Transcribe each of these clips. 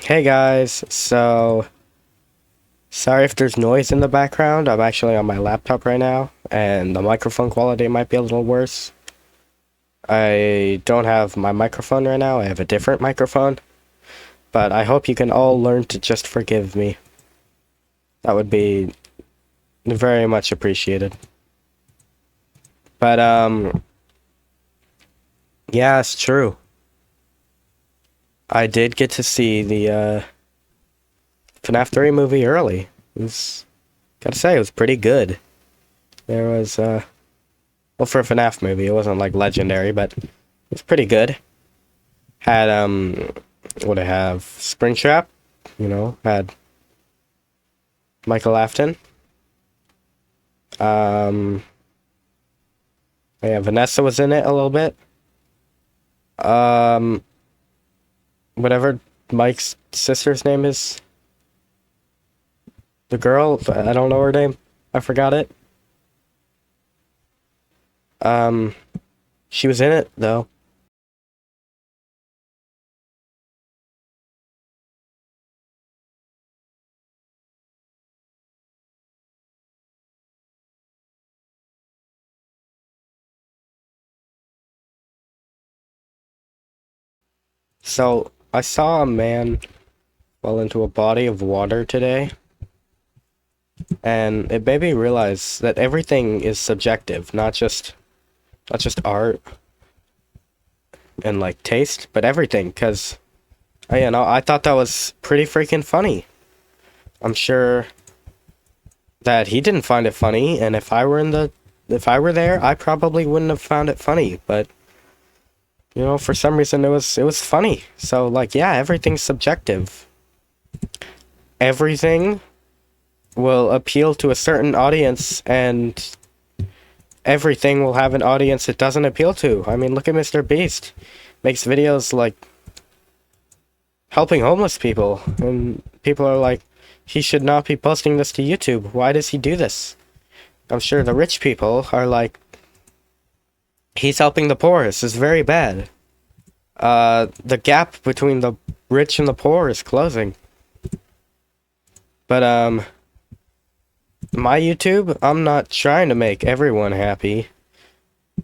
Hey guys, so sorry if there's noise in the background. I'm actually on my laptop right now, and the microphone quality might be a little worse. I don't have my microphone right now, I have a different microphone, but I hope you can all learn to just forgive me. That would be very much appreciated. But, yeah, it's true. I did get to see the, FNAF 3 movie early. Gotta say, it was pretty good. There was, well, for a FNAF movie, it wasn't like legendary, but it was pretty good. Had what I have Springtrap, had Michael Afton. Yeah, Vanessa was in it a little bit. Um, Whatever Mike's sister's name is, the girl, I don't know her name. I forgot it. Um, she was in it though. So I saw a man fall into a body of water today, and it made me realize that everything is subjective, not just art and like taste, but everything. Cause I thought that was pretty freaking funny. I'm sure that he didn't find it funny, and if I were there, I probably wouldn't have found it funny. But for some reason it was funny. So like, yeah, everything's subjective. Everything will appeal to a certain audience, and everything will have an audience it doesn't appeal to. I mean, look at Mr. Beast. Makes videos like helping homeless people, and people are like, he should not be posting this to YouTube. Why does he do this? I'm sure the rich people are like, he's helping the poor. This is very bad. The gap between the rich and the poor is closing. But, my YouTube, I'm not trying to make everyone happy.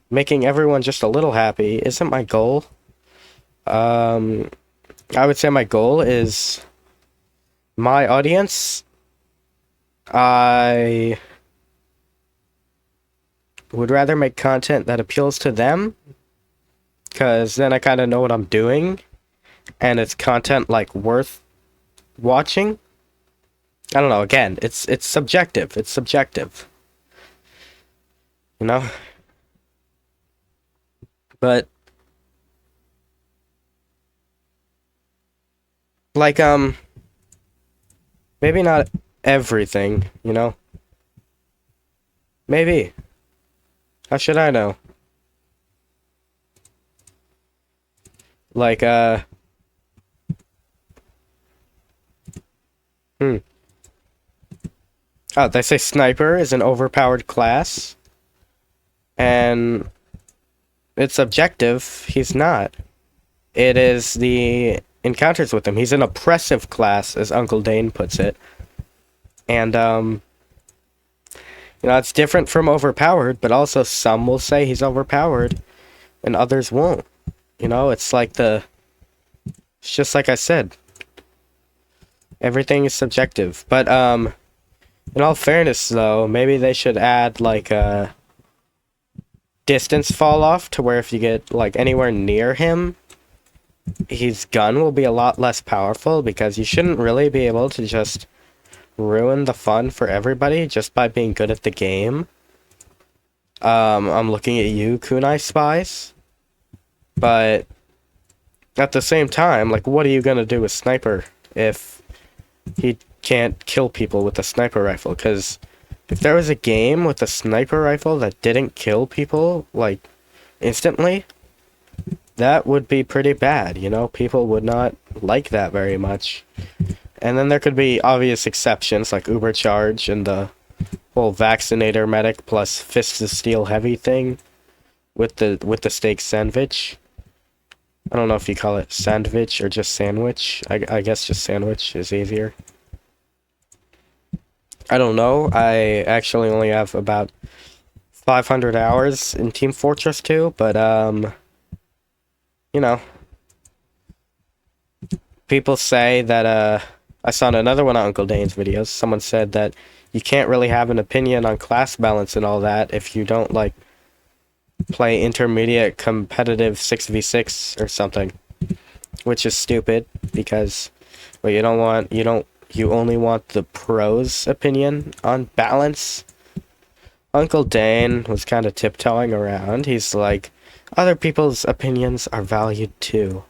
Making everyone just a little happy isn't my goal. I would say my goal is my audience. I would rather make content that appeals to them, because then I kind of know what I'm doing, and it's content like worth watching. I don't know, again, it's subjective. It's subjective. You know? But like maybe not everything, Maybe. How should I know? Like hmm. Oh, they say sniper is an overpowered class, and it's objective. He's not. It is the encounters with him. He's an oppressive class, as Uncle Dane puts it. And, it's different from overpowered, but also some will say he's overpowered, and others won't. It's just like I said. Everything is subjective. But, in all fairness, though, maybe they should add, like, a distance fall off to where if you get, like, anywhere near him, his gun will be a lot less powerful, because you shouldn't really be able to just ruin the fun for everybody just by being good at the game. I'm looking at you, Kunai Spies. But at the same time, like, what are you gonna do with Sniper if he can't kill people with a sniper rifle? Because if there was a game with a sniper rifle that didn't kill people, like, instantly, that would be pretty bad, People would not like that very much. And then there could be obvious exceptions, like Ubercharge and the whole Vaccinator Medic plus Fists of Steel Heavy thing with the steak sandwich. I don't know if you call it sandwich or just sandwich. I guess just sandwich is easier. I don't know. I actually only have about 500 hours in Team Fortress 2, but you know, people say that I saw in another one of Uncle Dane's videos, someone said that you can't really have an opinion on class balance and all that if you don't like play intermediate competitive 6v6 or something, which is stupid because well, you only want the pros opinion on balance. Uncle Dane was kind of tiptoeing around. He's like, other people's opinions are valued too.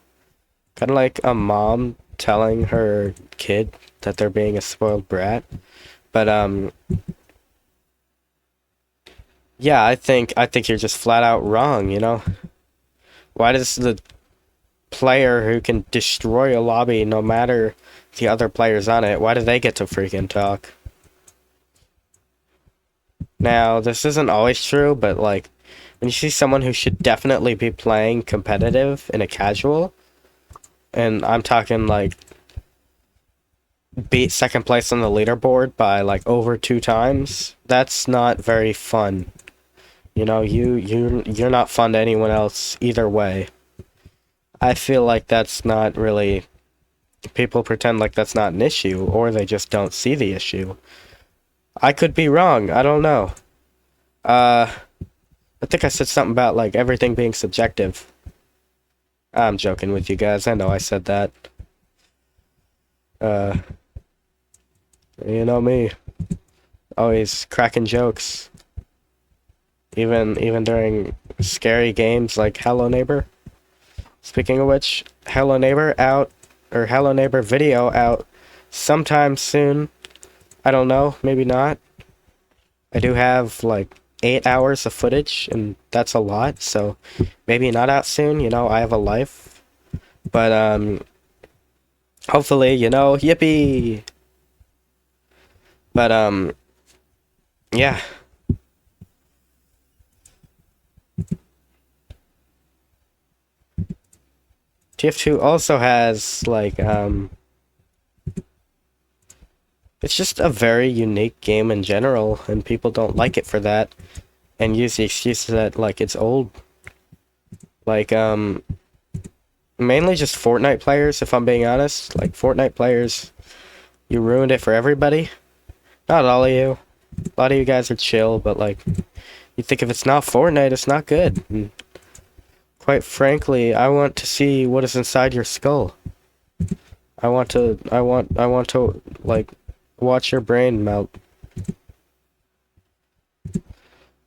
Kind of like a mom telling her kid that they're being a spoiled brat. But yeah, I think you're just flat out wrong, you know? Why does the player who can destroy a lobby no matter the other players on it, why do they get to freaking talk? Now, this isn't always true, but like when you see someone who should definitely be playing competitive in a casual, and I'm talking like beat second place on the leaderboard by like over 2 times, that's not very fun. You know, you're not fun to anyone else either way. I feel like that's not really, people pretend like that's not an issue, or they just don't see the issue. I could be wrong. I don't know. Uh, I think I said something about like everything being subjective. I'm joking with you guys. I know I said that. Uh, you know me, always cracking jokes, even during scary games like Hello Neighbor. Speaking of which, Hello Neighbor out, or Hello Neighbor video out sometime soon. I don't know, maybe not. I do have like 8 hours of footage, and that's a lot, so maybe not out soon, you know, I have a life. But, hopefully, you know, yippee! But, yeah. TF2 also has, like, it's just a very unique game in general, and people don't like it for that, and use the excuse that, like, it's old. Like, mainly just Fortnite players, if I'm being honest. Like, Fortnite players, you ruined it for everybody. Not all of you. A lot of you guys are chill, but, like, you think if it's not Fortnite, it's not good. And quite frankly, I want to see what is inside your skull. I want to, like, watch your brain melt.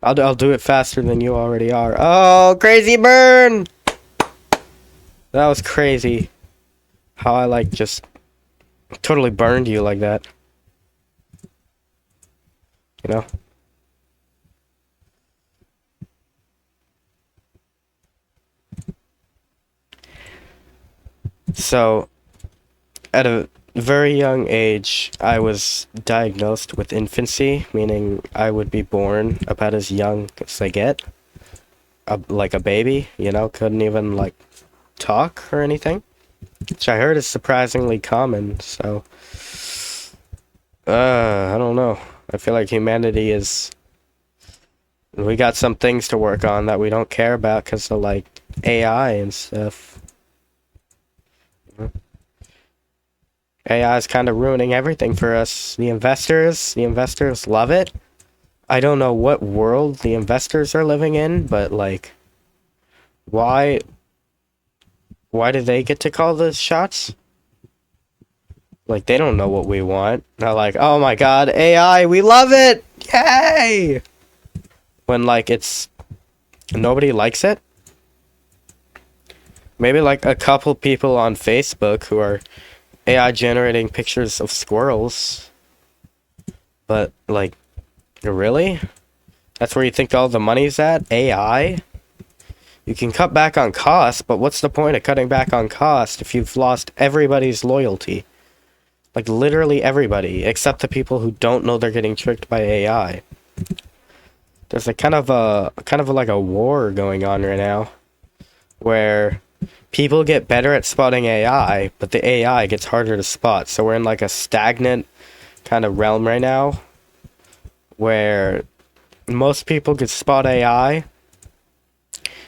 I'll do it faster than you already are. Oh, crazy burn! That was crazy. How I, like, just totally burned you like that. You know? So, at a very young age, I was diagnosed with infancy, meaning I would be born about as young as they get. Like a baby, you know, couldn't even, like, talk or anything. Which I heard is surprisingly common, so... I don't know. I feel like humanity is... We got some things to work on that we don't care about because of, like, AI and stuff. AI is kind of ruining everything for us. The investors love it. I don't know what world the investors are living in, but, like, why do they get to call the shots? Like, they don't know what we want. They're like, oh my god, AI, we love it! Yay! When, like, it's... Nobody likes it. Maybe, like, a couple people on Facebook who are AI generating pictures of squirrels. But, like, really? That's where you think all the money's at? AI? You can cut back on cost, but what's the point of cutting back on cost if you've lost everybody's loyalty? Like, literally everybody, except the people who don't know they're getting tricked by AI. There's a kind of like a war going on right now, where people get better at spotting AI, but the AI gets harder to spot. So we're in like a stagnant kind of realm right now where most people can spot AI,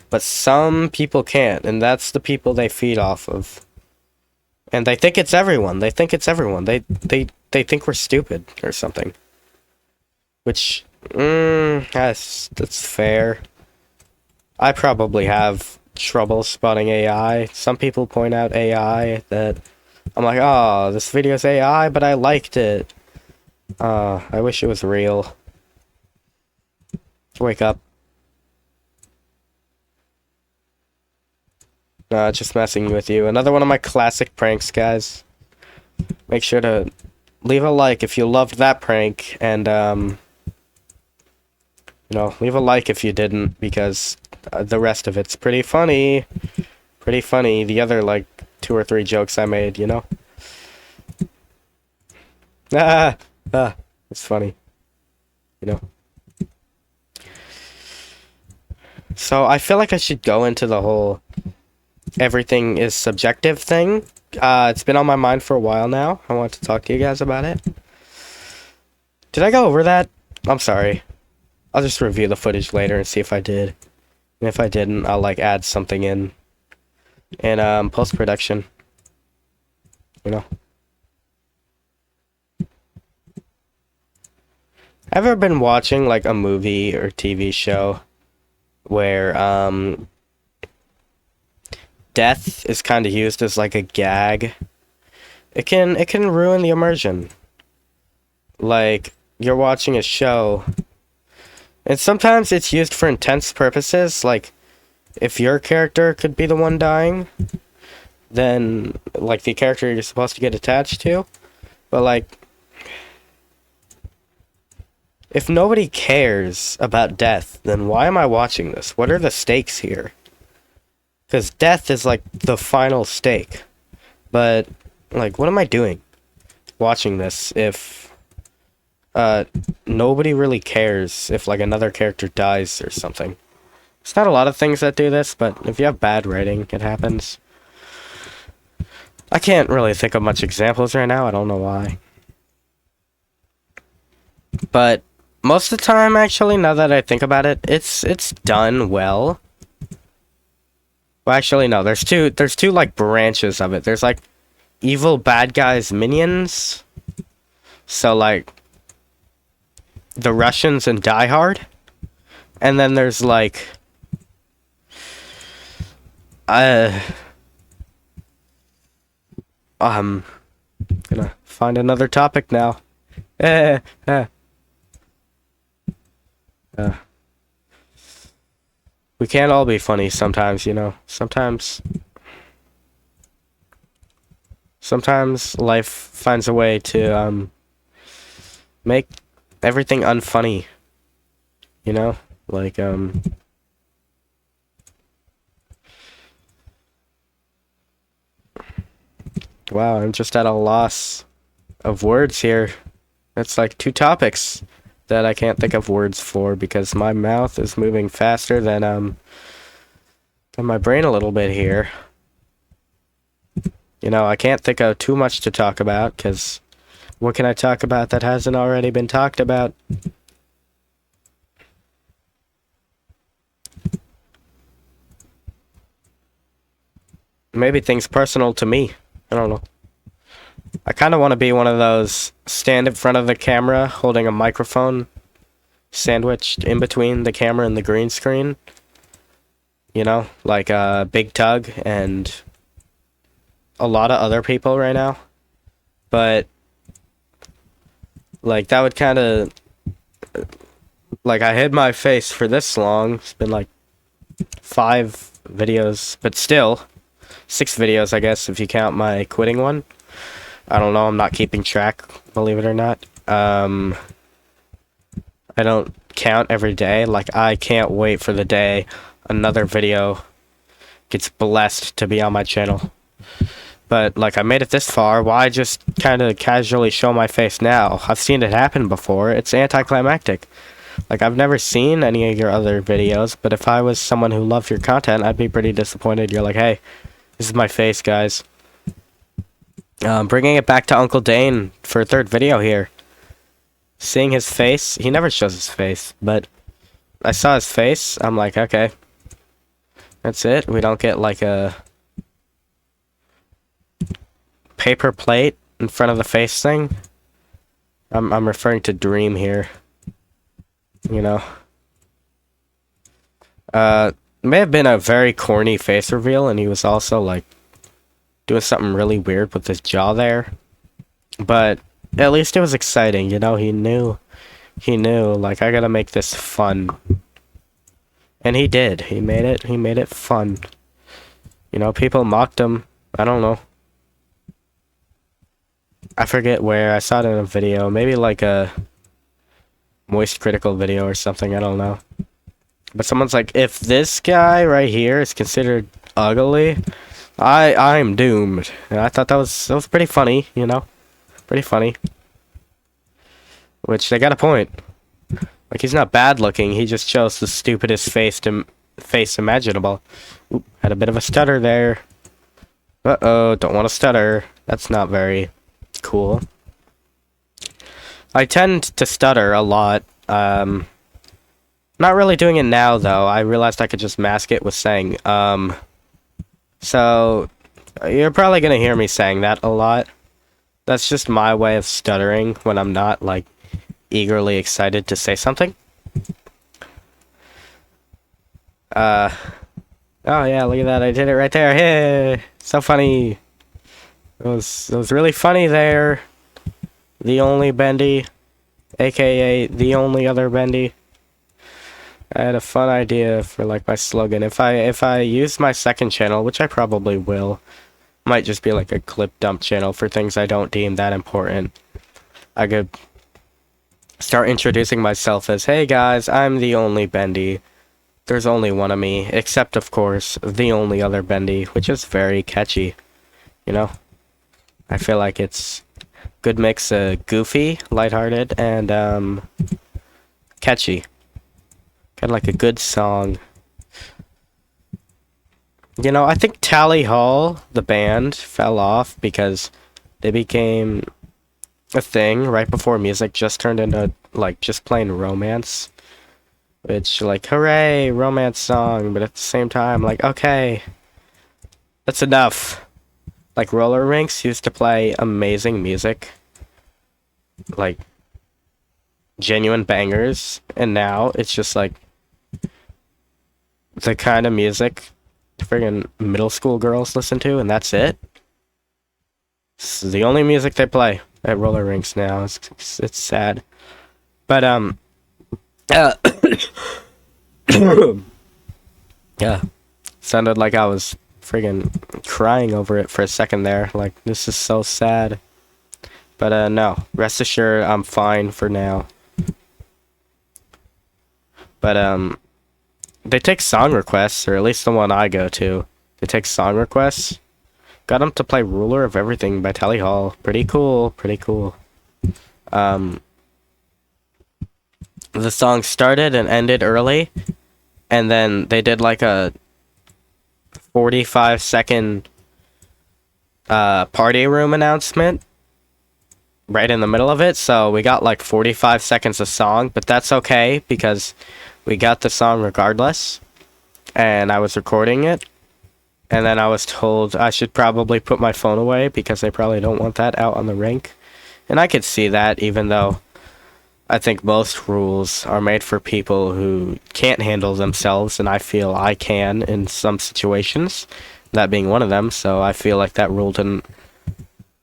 but some people can't, and that's the people they feed off of. And they think it's everyone. They think it's everyone. They think we're stupid or something. Which, that's fair. I probably have trouble spotting AI. Some people point out AI that I'm like, oh, this video's AI, but I liked it. I wish it was real. Wake up. Just messing with you. Another one of my classic pranks, guys. Make sure to leave a like if you loved that prank, and, leave a like if you didn't, because the rest of it's pretty funny. Pretty funny. The other, like, 2 or 3 jokes I made, you know? It's funny. You know? So, I feel like I should go into the whole everything is subjective thing. It's been on my mind for a while now. I want to talk to you guys about it. Did I go over that? I'm sorry. I'll just review the footage later and see if I did. And if I didn't, I'll, like, add something in post-production. You know? Ever been watching, like, a movie or TV show where, death is kind of used as, like, a gag? It can ruin the immersion. Like, you're watching a show, and sometimes it's used for intense purposes, like, if your character could be the one dying, then, like, the character you're supposed to get attached to, but, like, if nobody cares about death, then why am I watching this? What are the stakes here? Because death is, like, the final stake. But, like, what am I doing watching this if nobody really cares if, like, another character dies or something? It's not a lot of things that do this, but if you have bad writing, it happens. I can't really think of much examples right now. I don't know why. But most of the time, actually, now that I think about it, it's done well. Well, actually, no. There's two like branches of it. There's like evil bad guys minions. So like the Russians in Die Hard, and then there's like gonna find another topic now. We can't all be funny sometimes, you know. Sometimes life finds a way to make everything unfunny. You know? Like wow, I'm just at a loss of words here. It's like 2 topics that I can't think of words for because my mouth is moving faster than my brain a little bit here. You know, I can't think of too much to talk about because what can I talk about that hasn't already been talked about? Maybe things personal to me. I don't know. I kind of want to be one of those stand in front of the camera holding a microphone sandwiched in between the camera and the green screen. You know, like Big Tug and a lot of other people right now. But like that would kind of like I hid my face for this long. It's been like 5 videos, but still 6 videos, I guess, if you count my quitting one. I don't know, I'm not keeping track, believe it or not. I don't count every day. Like, I can't wait for the day another video gets blessed to be on my channel. But, like, I made it this far, why just kind of casually show my face now? I've seen it happen before. It's anticlimactic. Like, I've never seen any of your other videos, but if I was someone who loved your content, I'd be pretty disappointed. You're like, hey, This is my face, guys. Bringing it back to Uncle Dane for a third video here. Seeing his face. He never shows his face, but I saw his face. I'm like, okay. That's it. We don't get like a paper plate in front of the face thing. I'm referring to Dream here. You know. May have been a very corny face reveal, and he was also like doing something really weird with his jaw there. But at least it was exciting, you know. He knew, like, I gotta make this fun. And he did. He made it fun. You know, people mocked him. I don't know. I forget where. I saw it in a video. Maybe like a Moist Critical video or something. I don't know. But someone's like, if this guy right here is considered ugly, I'm doomed. And I thought that was pretty funny, you know? Pretty funny. Which, they got a point. Like, he's not bad looking, he just chose the stupidest face imaginable. Oop, had a bit of a stutter there. Uh-oh, don't want to stutter. That's not very cool. I tend to stutter a lot. Not really doing it now, though. I realized I could just mask it with saying, So, you're probably gonna hear me saying that a lot. That's just my way of stuttering when I'm not, like, eagerly excited to say something. Oh yeah, look at that, I did it right there. Hey, so funny. It was really funny there. The only Bendy, aka the only other Bendy. I had a fun idea for like my slogan. If I use my second channel, which I probably will, might just be like a clip dump channel for things I don't deem that important. I could start introducing myself as, hey guys, I'm the only Bendy. There's only one of me, except of course, the only other Bendy, which is very catchy. You know? I feel like it's good mix of goofy, lighthearted, and catchy. Kind of like a good song. You know, I think Tally Hall, the band, fell off because they became a thing right before music just turned into, like, just plain romance. Which, like, hooray, romance song, but at the same time, like, okay, that's enough. Like, Roller Rinks used to play amazing music. Like, genuine bangers, and now it's just, like, the kind of music friggin' middle school girls listen to, and that's it. It's the only music they play at roller rinks now. It's sad. But, yeah. Sounded like I was friggin' crying over it for a second there. Like, this is so sad. But, no. Rest assured, I'm fine for now. But, they take song requests, or at least the one I go to. They take song requests. Got them to play Ruler of Everything by Tally Hall. Pretty cool, pretty cool. The song started and ended early, and then they did like a 45-second party room announcement right in the middle of it, so we got like 45 seconds of song, but that's okay, because we got the song regardless, and I was recording it, and then I was told I should probably put my phone away because they probably don't want that out on the rink, and I could see that, even though I think most rules are made for people who can't handle themselves, and I feel I can in some situations, that being one of them, so I feel like that rule didn't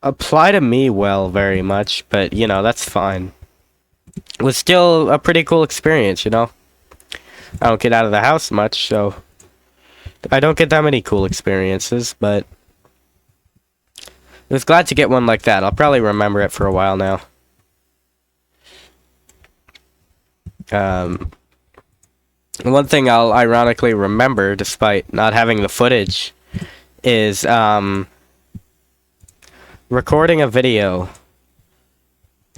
apply to me well very much, but, you know, that's fine. It was still a pretty cool experience, you know? I don't get out of the house much, so I don't get that many cool experiences, but I was glad to get one like that. I'll probably remember it for a while now. One thing I'll ironically remember, despite not having the footage, is recording a video.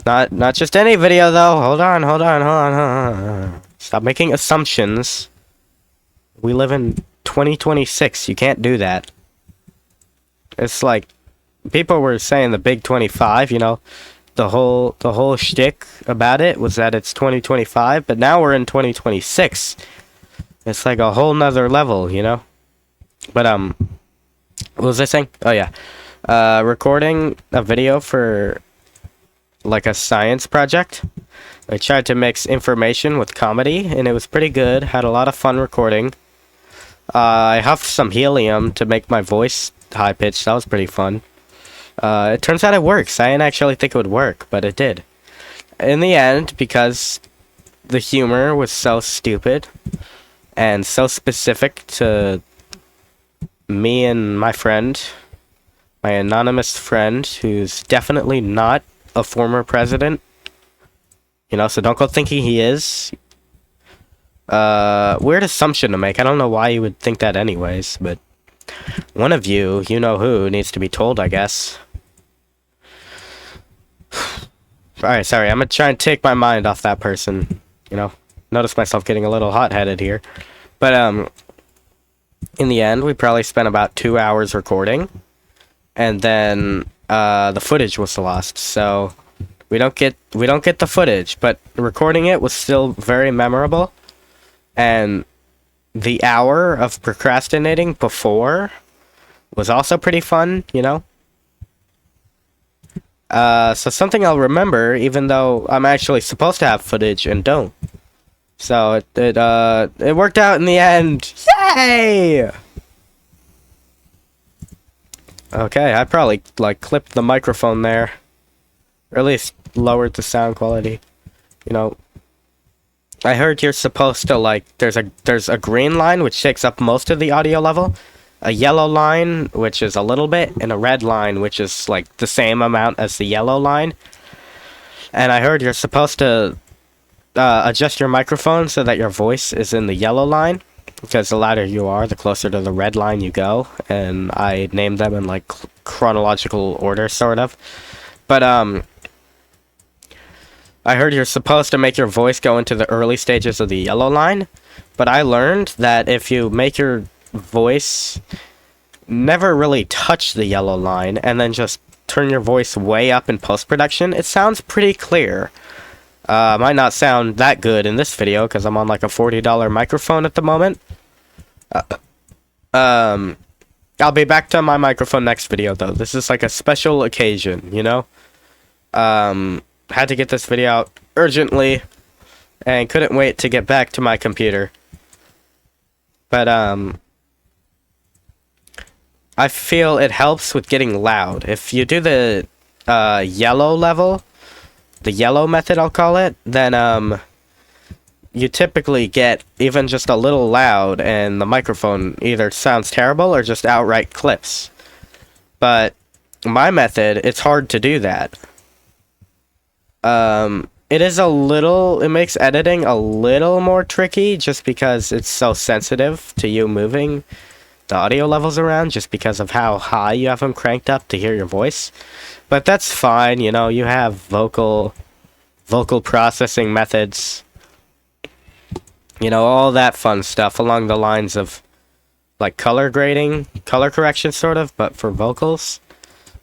Not just any video, though. Hold on. Stop making assumptions. We live in 2026. You can't do that. It's like people were saying the big 25, you know, the whole shtick about it was that it's 2025, but now we're in 2026. It's like a whole nother level, you know. But what was I saying? Oh yeah, recording a video for like a science project. I tried to mix information with comedy, and it was pretty good. Had a lot of fun recording. I huffed some helium to make my voice high pitched. That was pretty fun. It turns out it works. I didn't actually think it would work, but it did. In the end, because the humor was so stupid and so specific to me and my friend, my anonymous friend, who's definitely not a former president, you know, so don't go thinking he is. Weird assumption to make. I don't know why you would think that anyways, but one of you, you know who, needs to be told, I guess. Alright, sorry, I'm gonna try and take my mind off that person, you know. Notice myself getting a little hot-headed here. But, in the end, we probably spent about 2 hours recording. And then, the footage was lost, so we don't get the footage, but recording it was still very memorable. And the hour of procrastinating before was also pretty fun, you know? So something I'll remember, even though I'm actually supposed to have footage and don't. So it worked out in the end. Yay! Okay, I probably like clipped the microphone there, or at least lowered the sound quality. You know, I heard you're supposed to like there's a green line which takes up most of the audio level, a yellow line which is a little bit, and a red line which is like the same amount as the yellow line. And I heard you're supposed to adjust your microphone so that your voice is in the yellow line, because the louder you are, the closer to the red line you go. And I named them in like chronological order, sort of. But I heard you're supposed to make your voice go into the early stages of the yellow line, but I learned that if you make your voice never really touch the yellow line and then just turn your voice way up in post-production, it sounds pretty clear. Might not sound that good in this video because I'm on like a $40 microphone at the moment. I'll be back to my microphone next video though. This is like a special occasion, you know? Had to get this video out urgently and couldn't wait to get back to my computer. But I feel it helps with getting loud. If you do the yellow level, the yellow method I'll call it, then you typically get even just a little loud and the microphone either sounds terrible or just outright clips. But my method, it's hard to do that. It makes editing a little more tricky just because it's so sensitive to you moving the audio levels around just because of how high you have them cranked up to hear your voice. But that's fine, you know, you have vocal processing methods, you know, all that fun stuff along the lines of like color grading, color correction sort of, but for vocals.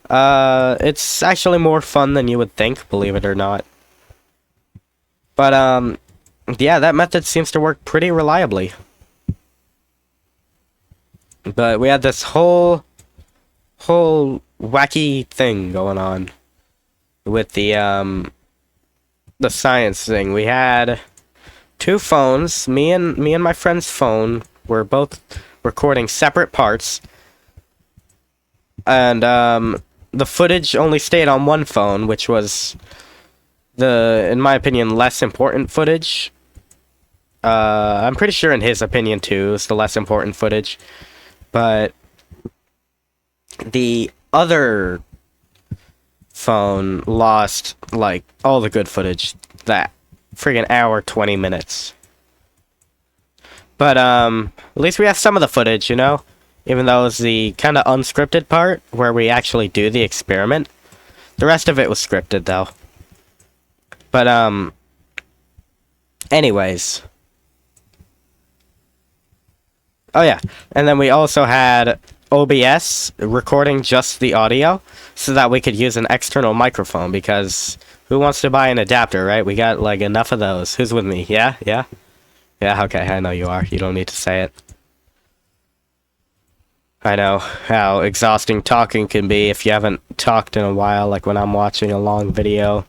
It's actually more fun than you would think, believe it or not. But, yeah, that method seems to work pretty reliably. But we had this whole wacky thing going on with the science thing. We had two phones. Me and my friend's phone were both recording separate parts. And, the footage only stayed on one phone, which was in my opinion, less important footage. I'm pretty sure in his opinion, too, it's the less important footage. But the other phone lost, like, all the good footage. That friggin' hour, 20 minutes. But, at least we have some of the footage, you know? Even though it was the kind of unscripted part, where we actually do the experiment. The rest of it was scripted, though. But, anyways. Oh, yeah. And then we also had OBS recording just the audio so that we could use an external microphone, because who wants to buy an adapter, right? We got like enough of those. Who's with me? Yeah? Yeah? Yeah, okay, I know you are. You don't need to say it. I know how exhausting talking can be if you haven't talked in a while, like when I'm watching a long video.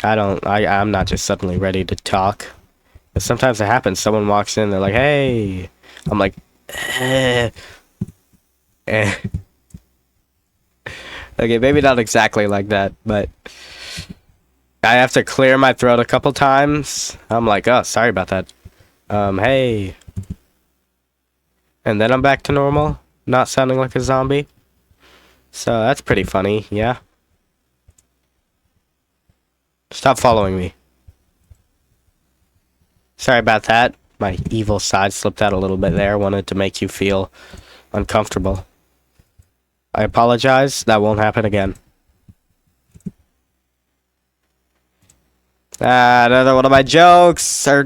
I'm not just suddenly ready to talk. But sometimes it happens. Someone walks in, they're like, hey. I'm like, eh. Eh. Okay, maybe not exactly like that, but I have to clear my throat a couple times. I'm like, oh, sorry about that. Hey. And then I'm back to normal, not sounding like a zombie. So that's pretty funny, yeah. Stop following me. Sorry about that. My evil side slipped out a little bit there. Wanted to make you feel uncomfortable. I apologize. That won't happen again. Another one of my jokes, or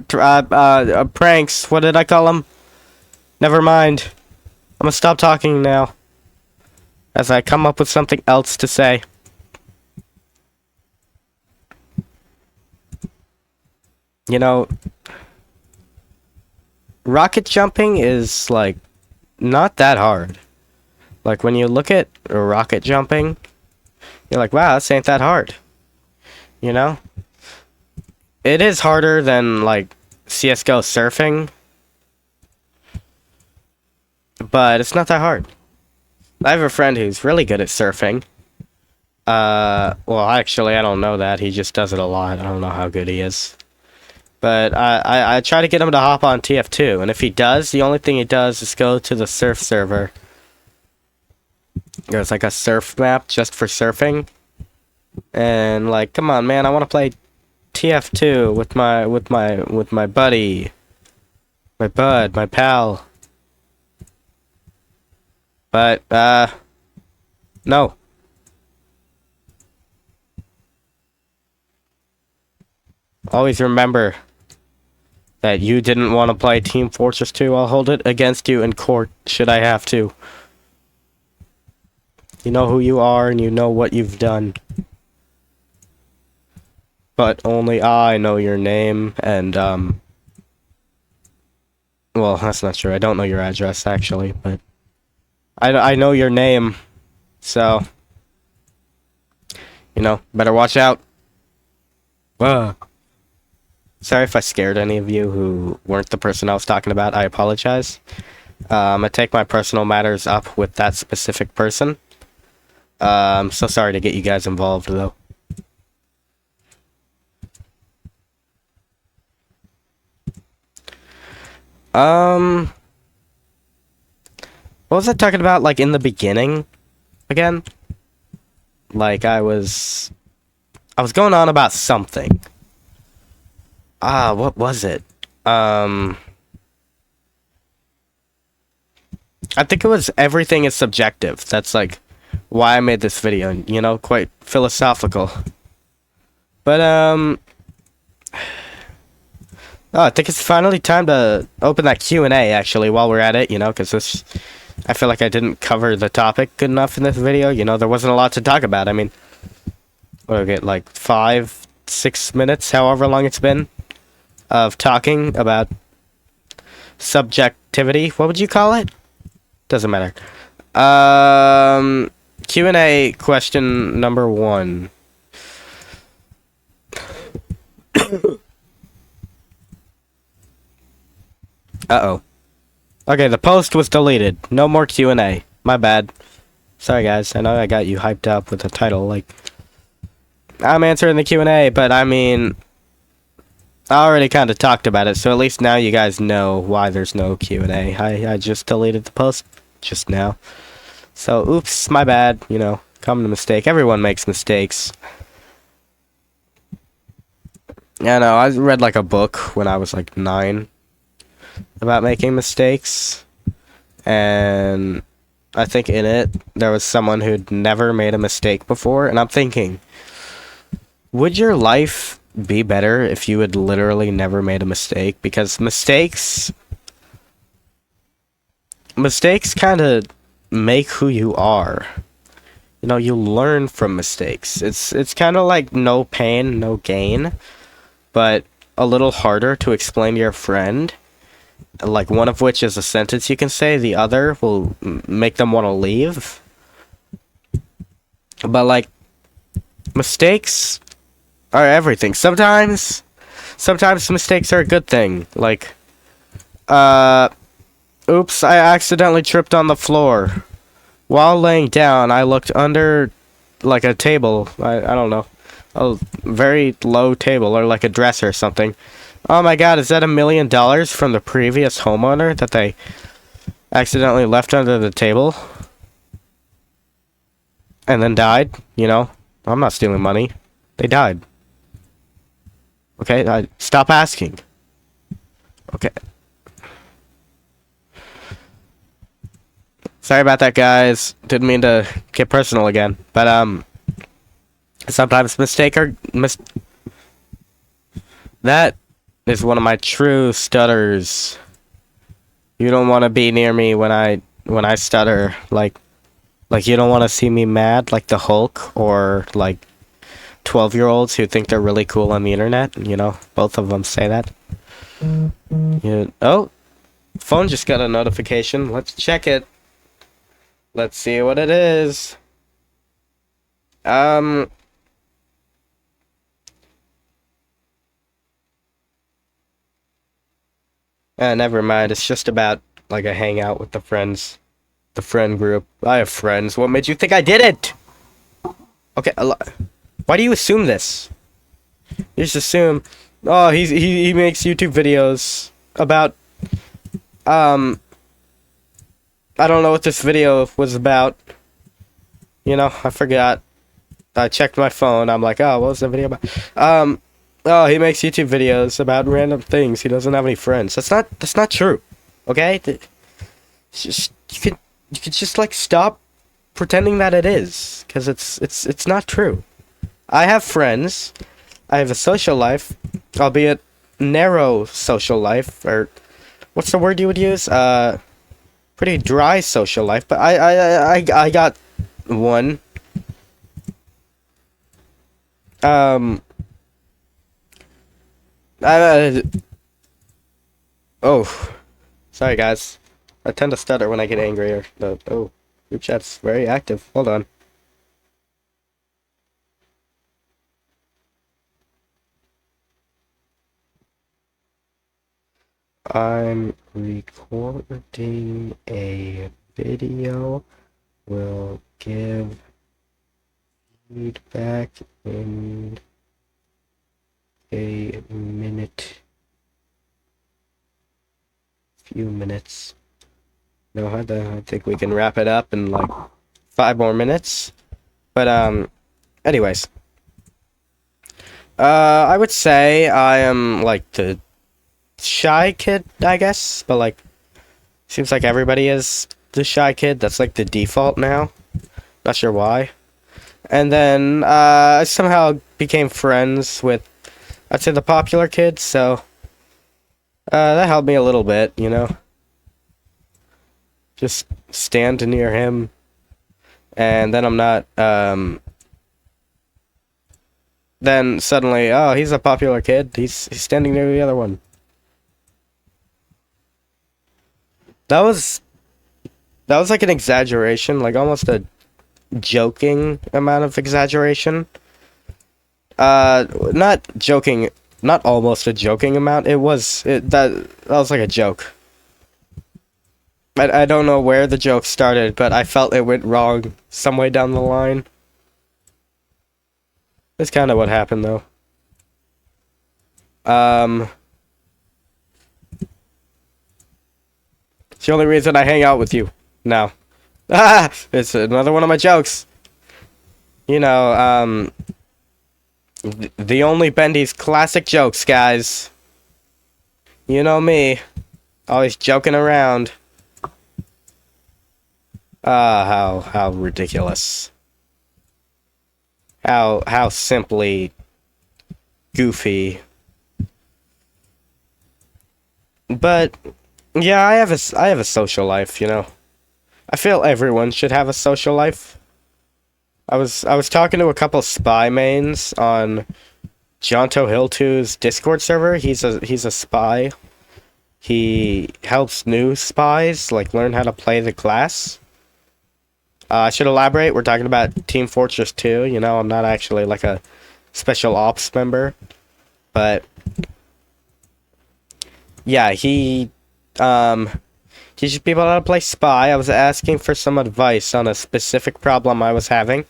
pranks. What did I call them? Never mind. I'm gonna stop talking now, as I come up with something else to say. You know, rocket jumping is, like, not that hard. Like, when you look at rocket jumping, you're like, wow, this ain't that hard. You know? It is harder than, like, CSGO surfing, but it's not that hard. I have a friend who's really good at surfing. Well, actually, I don't know that. He just does it a lot. I don't know how good he is. But I try to get him to hop on TF2, and if he does, the only thing he does is go to the surf server. There's like a surf map just for surfing. And like, come on, man, I want to play TF2 with my buddy, my bud, my pal. But no. Always remember that you didn't want to play Team Fortress 2. I'll hold it against you in court should I have to. You know who you are and you know what you've done. But only I know your name, and, well, that's not true. I don't know your address, actually, but I know your name, so, you know, better watch out. Sorry if I scared any of you who weren't the person I was talking about. I apologize. I'm gonna take my personal matters up with that specific person. I'm so sorry to get you guys involved, though. What was I talking about, like, in the beginning? Again? Like, I was going on about something. What was it? I think it was everything is subjective. That's, like, why I made this video, you know, quite philosophical. But, oh, I think it's finally time to open that Q&A, actually, while we're at it, you know, because this... I feel like I didn't cover the topic good enough in this video. You know, there wasn't a lot to talk about. I mean, what do I get, like 5-6 minutes, however long it's been, of talking about subjectivity. What would you call it? Doesn't matter. Q&A question number 1. Uh-oh. Okay, the post was deleted. No more Q&A. My bad. Sorry, guys. I know I got you hyped up with the title. Like, I'm answering the Q&A, but I mean, I already kind of talked about it, so at least now you guys know why there's no Q&A. I just deleted the post just now. So, oops, my bad. You know, common mistake. Everyone makes mistakes. Yeah, no, I read like a book when I was like 9. About making mistakes, and I think in it there was someone who'd never made a mistake before, and I'm thinking, would your life be better if you had literally never made a mistake? Because mistakes kind of make who you are. You know, you learn from mistakes. It's kind of like no pain, no gain, but a little harder to explain to your friend. Like one of which is a sentence you can say, the other will make them want to leave. But like mistakes are everything. Sometimes mistakes are a good thing. Like oops, I accidentally tripped on the floor. While laying down, I looked under, like, a table. I don't know. A very low table, or like a dresser or something. Oh my god, is that $1,000,000 from the previous homeowner that they accidentally left under the table? And then died? You know? I'm not stealing money. They died. Okay, stop asking. Okay. Sorry about that, guys. Didn't mean to get personal again. But, sometimes that is one of my true stutters. You don't want to be near me when I stutter. Like you don't want to see me mad like the Hulk, or like 12-year-olds who think they're really cool on the internet. You know, both of them say that. Oh, phone just got a notification. Let's check it. Let's see what it is. Never mind. It's just about like a hangout with the friends, the friend group. I have friends. What made you think I did it? Okay, why do you assume this? You just assume, oh, he makes YouTube videos about, I don't know what this video was about. You know, I forgot. I checked my phone. I'm like, oh, what was the video about? Oh, he makes YouTube videos about random things. He doesn't have any friends. That's not true. Okay? It's just you could just like stop pretending that it is, cuz it's not true. I have friends. I have a social life, albeit narrow social life, or what's the word you would use? Pretty dry social life, but I got one. Oh, sorry guys. I tend to stutter when I get angry. Oh, group chat's very active. Hold on. I'm recording a video. Will give feedback in a minute. Few minutes. No, I think we can wrap it up in like 5 more minutes. But anyways. I would say I am like the shy kid, I guess, but like seems like everybody is the shy kid. That's like the default now. Not sure why. And then I somehow became friends with, I'd say, the popular kids, so that helped me a little bit, you know. Just stand near him, and then I'm not, then suddenly, oh, he's a popular kid. He's standing near the other one. That was like an exaggeration, like almost a joking amount of exaggeration. Not joking, not almost a joking amount. That was like a joke. I don't know where the joke started, but I felt it went wrong some way down the line. That's kind of what happened, though. It's the only reason I hang out with you now. Ah, it's another one of my jokes. You know, the only Bendy's classic jokes, guys. You know me, always joking around. Ah, how ridiculous. How simply goofy. But yeah, I have a social life, you know. I feel everyone should have a social life. I was talking to a couple spy mains on Jonto Hill 2's Discord server. He's a spy. He helps new spies like learn how to play the class. I should elaborate. We're talking about Team Fortress 2. You know, I'm not actually like a special ops member, but yeah, he teaches people how to play spy. I was asking for some advice on a specific problem I was having,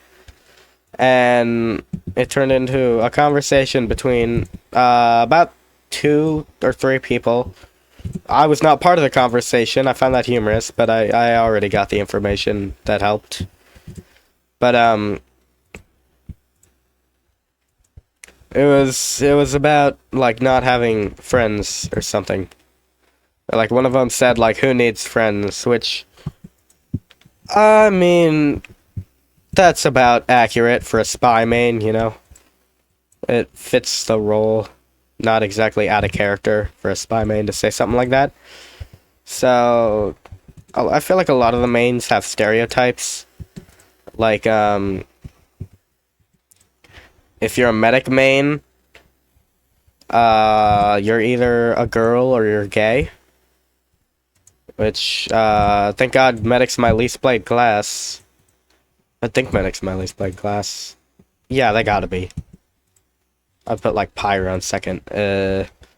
and it turned into a conversation between about 2 or 3 people. I was not part of the conversation. I found that humorous, but I already got the information that helped. But it was about like not having friends or something. Like one of them said like who needs friends, which I mean that's about accurate for a spy main, you know. It fits the role. Not exactly out of character for a spy main to say something like that. So I feel like a lot of the mains have stereotypes. Like if you're a medic main, you're either a girl or you're gay. Which thank God medic's my least played class. I think medic's my least played class. Yeah, they gotta be. I'd put like Pyro in second.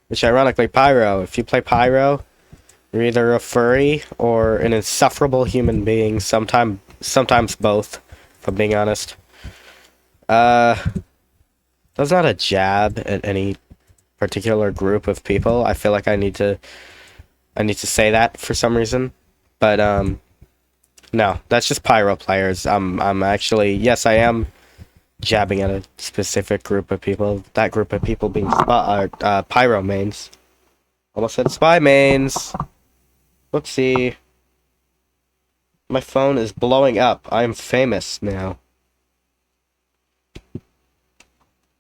Which ironically, Pyro, if you play Pyro, you're either a furry or an insufferable human being. Sometimes both, if I'm being honest. That's not a jab at any particular group of people. I feel like I need to say that for some reason. But no, that's just Pyro players. I'm actually, yes, I am jabbing at a specific group of people. That group of people being Pyro mains. Almost said spy mains. Whoopsie. My phone is blowing up. I'm famous now.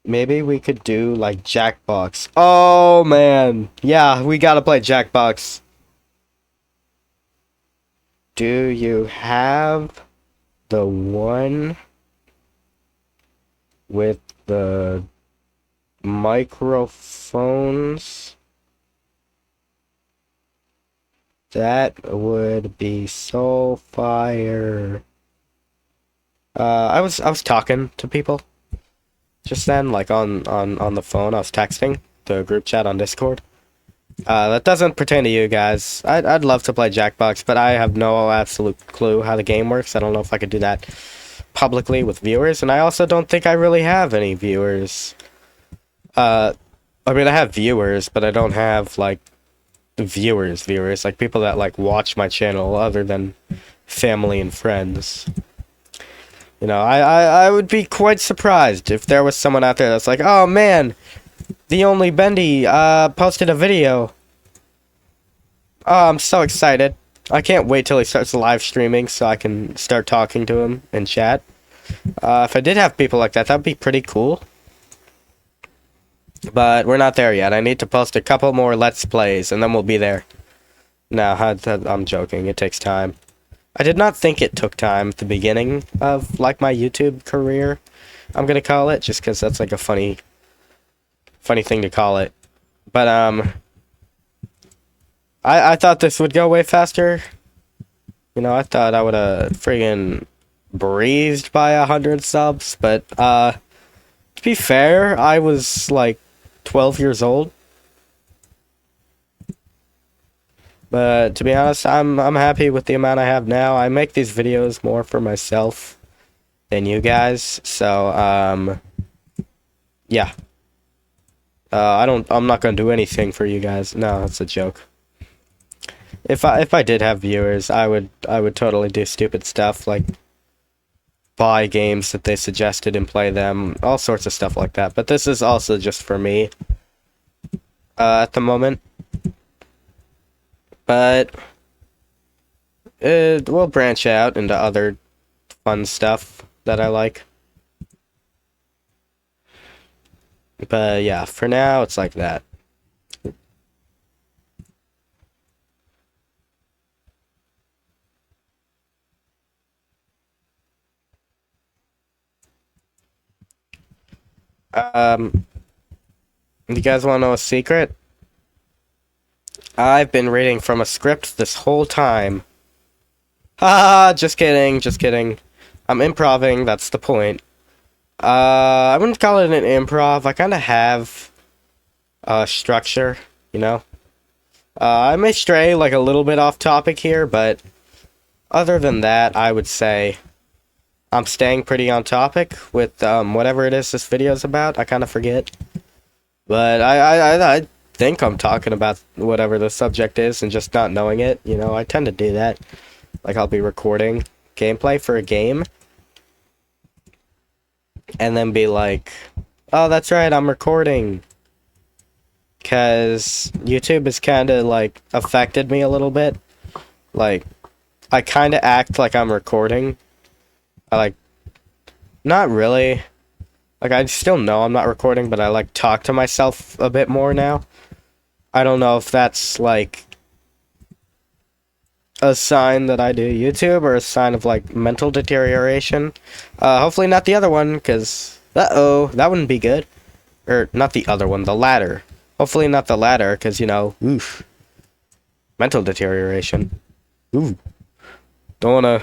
Maybe we could do like Jackbox. Oh man. Yeah, we gotta play Jackbox. Do you have the one with the microphones? That would be so fire. I was talking to people just then, like on the phone. I was texting the group chat on Discord. That doesn't pertain to you guys. I'd love to play Jackbox, but I have no absolute clue how the game works. I don't know if I could do that publicly with viewers, and I also don't think I really have any viewers. I mean, I have viewers, but I don't have like viewers, like people that like watch my channel other than family and friends. You know, I would be quite surprised if there was someone out there that's like, oh man, the only Bendy posted a video. Oh, I'm so excited. I can't wait till he starts live streaming so I can start talking to him in chat. If I did have people like that, that'd be pretty cool. But we're not there yet. I need to post a couple more Let's Plays, and then we'll be there. No, I'm joking. It takes time. I did not think it took time at the beginning of, like, my YouTube career, I'm gonna call it, just because that's, like, a funny thing to call it. But, I thought this would go way faster. You know, I thought I would have friggin' breezed by 100 subs, but, to be fair, I was, like, 12 years old. But to be honest, I'm happy with the amount I have now. I make these videos more for myself than you guys. So yeah. I'm not gonna do anything for you guys. No, that's a joke. If I did have viewers, I would totally do stupid stuff like buy games that they suggested and play them, all sorts of stuff like that. But this is also just for me at the moment. But it will branch out into other fun stuff that I like. But yeah, for now it's like that. Um, you guys want to know a secret? I've been reading from a script this whole time. Ha! Just kidding, just kidding. I'm improving, that's the point. I wouldn't call it an improv. I kind of have a structure, you know? I may stray like a little bit off topic here, but other than that, I would say I'm staying pretty on topic with whatever it is this video is about. I kind of forget. But I think I'm talking about whatever the subject is and just not knowing it. You know, I tend to do that. Like, I'll be recording gameplay for a game. And then be like, oh, that's right, I'm recording. Because YouTube has kind of, like, affected me a little bit. Like, I kind of act like I'm recording. Not really. Like, I still know I'm not recording, but I, like, talk to myself a bit more now. I don't know if that's, like, a sign that I do YouTube or a sign of, like, mental deterioration. Hopefully not the other one, because, uh-oh, that wouldn't be good. Or, not the other one, the latter. Hopefully not the latter, because, you know, oof. Mental deterioration. Ooh. Don't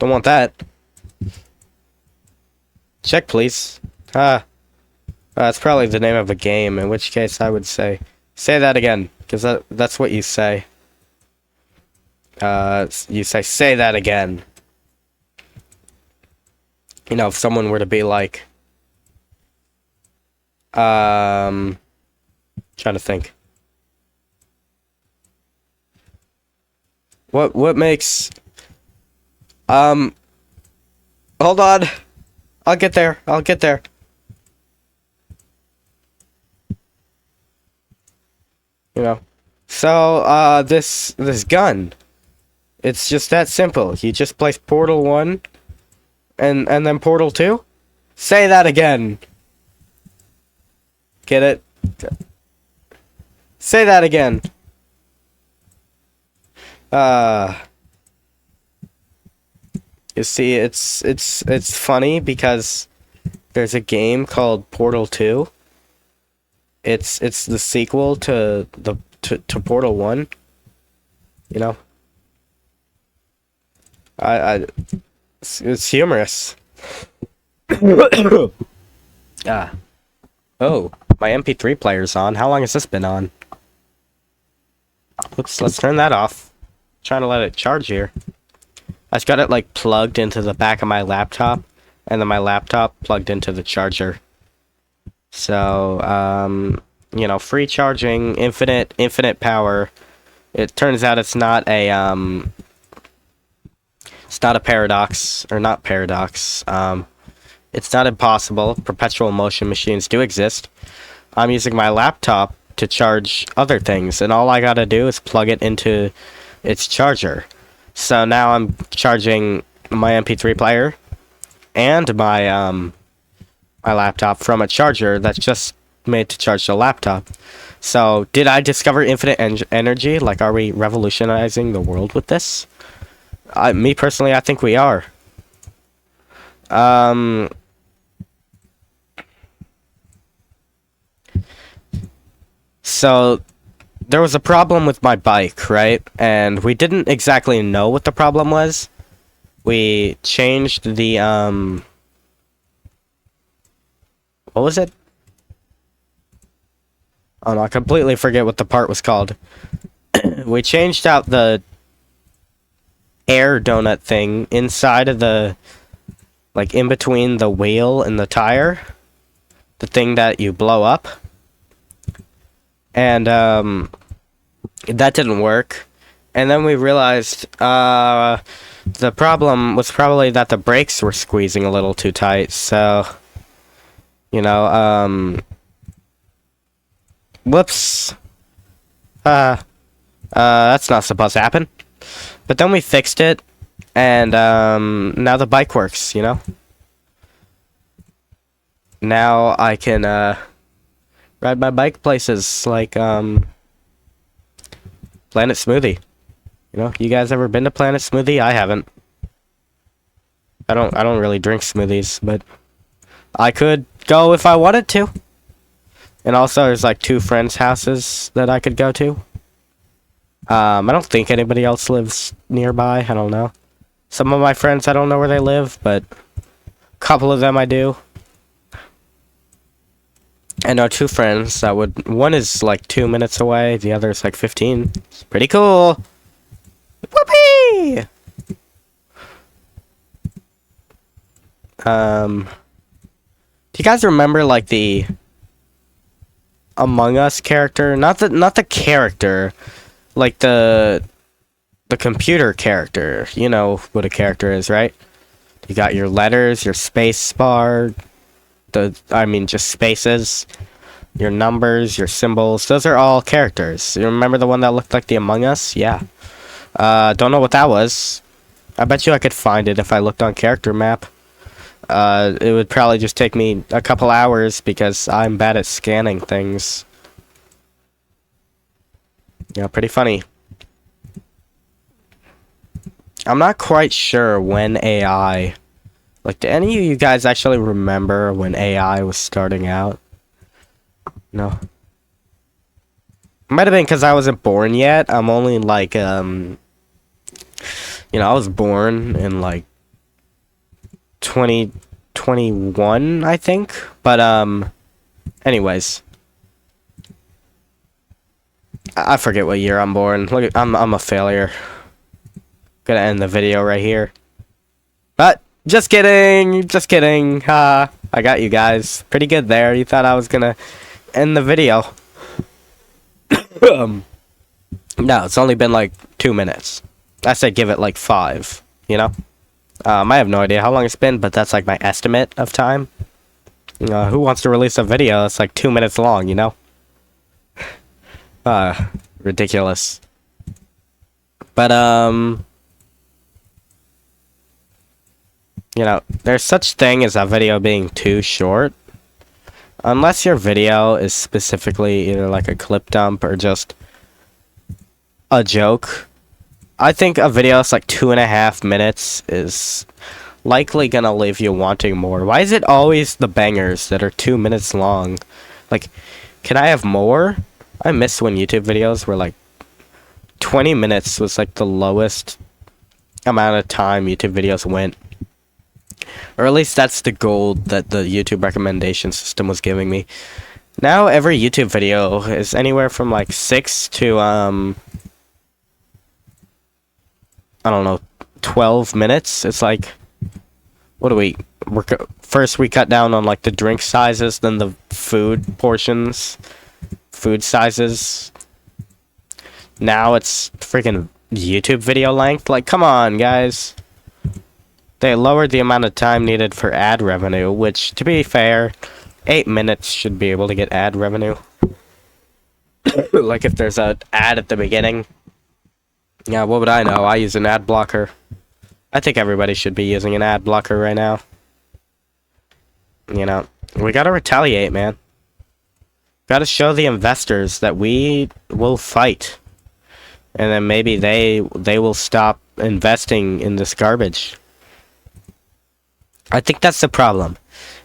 want that. Check, please. That's probably the name of a game, in which case I would say that again, because that's what you say. You say that again. You know, if someone were to be like, trying to think. What makes, hold on. I'll get there. You know. So, this gun. It's just that simple. You just place Portal 1 and then Portal 2? Say that again. Get it? Say that again. You see, it's funny because there's a game called Portal 2. It's the sequel to Portal 1. You know? It's humorous. Oh, my MP3 player's on. How long has this been on? Oops, let's turn that off. Trying to let it charge here. I just got it like plugged into the back of my laptop, and then my laptop plugged into the charger. So, you know, free charging, infinite power. It turns out it's not a paradox, or not paradox. It's not impossible. Perpetual motion machines do exist. I'm using my laptop to charge other things, and all I gotta do is plug it into its charger. So now I'm charging my MP3 player and my my laptop from a charger that's just made to charge the laptop. So, did I discover infinite energy? Like, are we revolutionizing the world with this? Me personally, I think we are. So, there was a problem with my bike, right? And we didn't exactly know what the problem was. We changed the, what was it? Oh no, I completely forget what the part was called. We changed out the air donut thing inside of the, like, in between the wheel and the tire. The thing that you blow up. And, that didn't work. And then we realized, the problem was probably that the brakes were squeezing a little too tight, so, you know, whoops. That's not supposed to happen. But then we fixed it, and, now the bike works, you know? Now I can, ride my bike places, like, Planet Smoothie. You know, you guys ever been to Planet Smoothie? I haven't. I don't really drink smoothies, but I could go if I wanted to. And also, there's like 2 friends' houses that I could go to. I don't think anybody else lives nearby. I don't know. Some of my friends, I don't know where they live, but a couple of them I do. I know 2 friends that would... One is like 2 minutes away. The other is like 15. It's pretty cool. Whoopee! Do you guys remember like the Among Us character? Not the character, like the computer character. You know what a character is, right? You got your letters, your space bar, just spaces, your numbers, your symbols. Those are all characters. You remember the one that looked like the Among Us? Yeah. Don't know what that was. I bet you I could find it if I looked on character map. It would probably just take me a couple hours because I'm bad at scanning things. Yeah, pretty funny. I'm not quite sure when AI... Like, do any of you guys actually remember when AI was starting out? No. It might have been because I wasn't born yet. I'm only, like, I was born in, like, 2021, I think. But, anyways. I forget what year I'm born. Look, I'm a failure. Gonna end the video right here. But... Just kidding, ha. I got you guys. Pretty good there. You thought I was gonna end the video. No, it's only been like 2 minutes. I said give it like 5, you know? I have no idea how long it's been, but that's like my estimate of time. Who wants to release a video that's like 2 minutes long, you know? Ridiculous. But, there's such thing as a video being too short. Unless your video is specifically either like a clip dump or just a joke. I think a video that's like 2.5 minutes is likely gonna leave you wanting more. Why is it always the bangers that are 2 minutes long? Like, can I have more? I miss when YouTube videos were like 20 minutes was like the lowest amount of time YouTube videos went. Or at least that's the goal that the YouTube recommendation system was giving me. Now every YouTube video is anywhere from like 6 to I don't know, 12 minutes. It's like, what do we first we cut down on like the drink sizes, then the food portions, food sizes. Now it's freaking YouTube video length. Like, come on, guys. They lowered the amount of time needed for ad revenue, which, to be fair, 8 minutes should be able to get ad revenue. Like if there's an ad at the beginning. Yeah, what would I know? I use an ad blocker. I think everybody should be using an ad blocker right now. You know, we gotta retaliate, man. Gotta show the investors that we will fight. And then maybe they will stop investing in this garbage. I think that's the problem.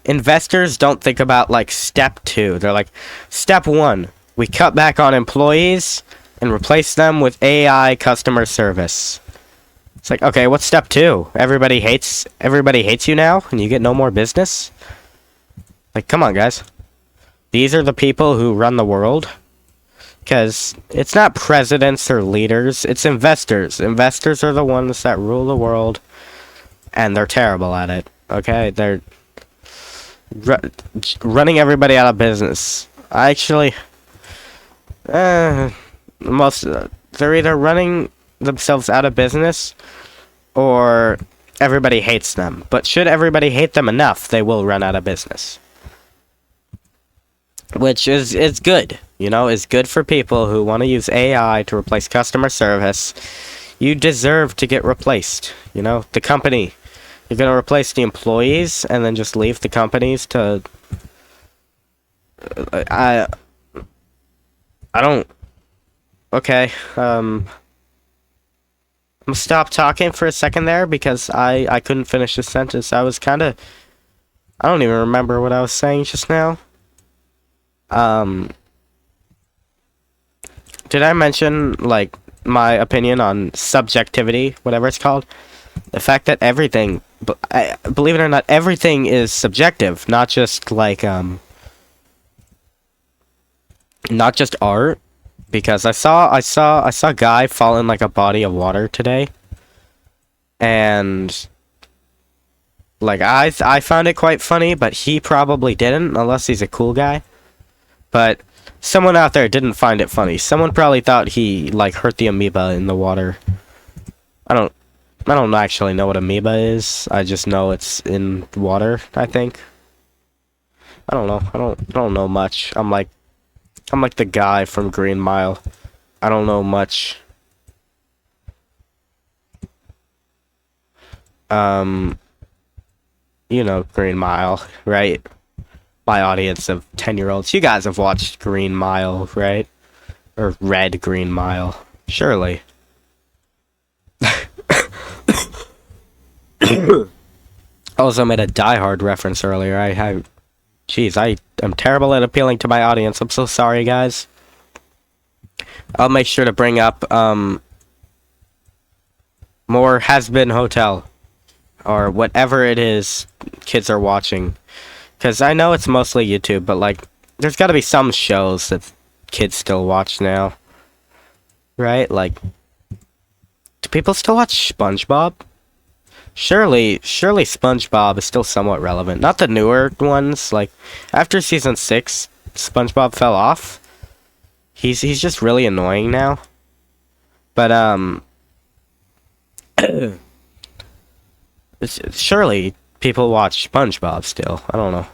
Investors don't think about, like, step 2. They're like, step 1, we cut back on employees and replace them with AI customer service. It's like, okay, what's step 2? Everybody hates you now and you get no more business? Like, come on, guys. These are the people who run the world. Because it's not presidents or leaders, it's investors. Investors are the ones that rule the world, and they're terrible at it. Okay, they're running everybody out of business. They're either running themselves out of business, or everybody hates them. But should everybody hate them enough, they will run out of business. Which is good, you know, is good for people who want to use AI to replace customer service. You deserve to get replaced, you know, the company. You're going to replace the employees and then just leave the companies to... I don't... Okay, I'm gonna stop talking for a second there because I couldn't finish the sentence. I was kind of I don't even remember what I was saying just now. Um, did I mention, like, my opinion on subjectivity, whatever it's called? The fact that everything, believe it or not, everything is subjective, not just, like, not just art. Because I saw a guy fall in, like, a body of water today. And, like, I found it quite funny, but he probably didn't, unless he's a cool guy. But someone out there didn't find it funny. Someone probably thought he, like, hurt the amoeba in the water. I don't I don't actually know what amoeba is. I just know it's in water, I think. I don't know. I don't know much. I'm like the guy from Green Mile. I don't know much. Um, you know Green Mile, right? My audience of 10-year-olds. You guys have watched Green Mile, right? Or read Green Mile. Surely. Also made a Die Hard reference earlier. Jeez, I am terrible at appealing to my audience. I'm so sorry, guys. I'll make sure to bring up, more Has Been Hotel. Or whatever it is kids are watching. Because I know it's mostly YouTube, but, like, there's gotta be some shows that kids still watch now. Right? Like, do people still watch SpongeBob? Surely SpongeBob is still somewhat relevant. Not the newer ones. Like, after season 6, SpongeBob fell off. He's just really annoying now. But, surely people watch SpongeBob still. I don't know.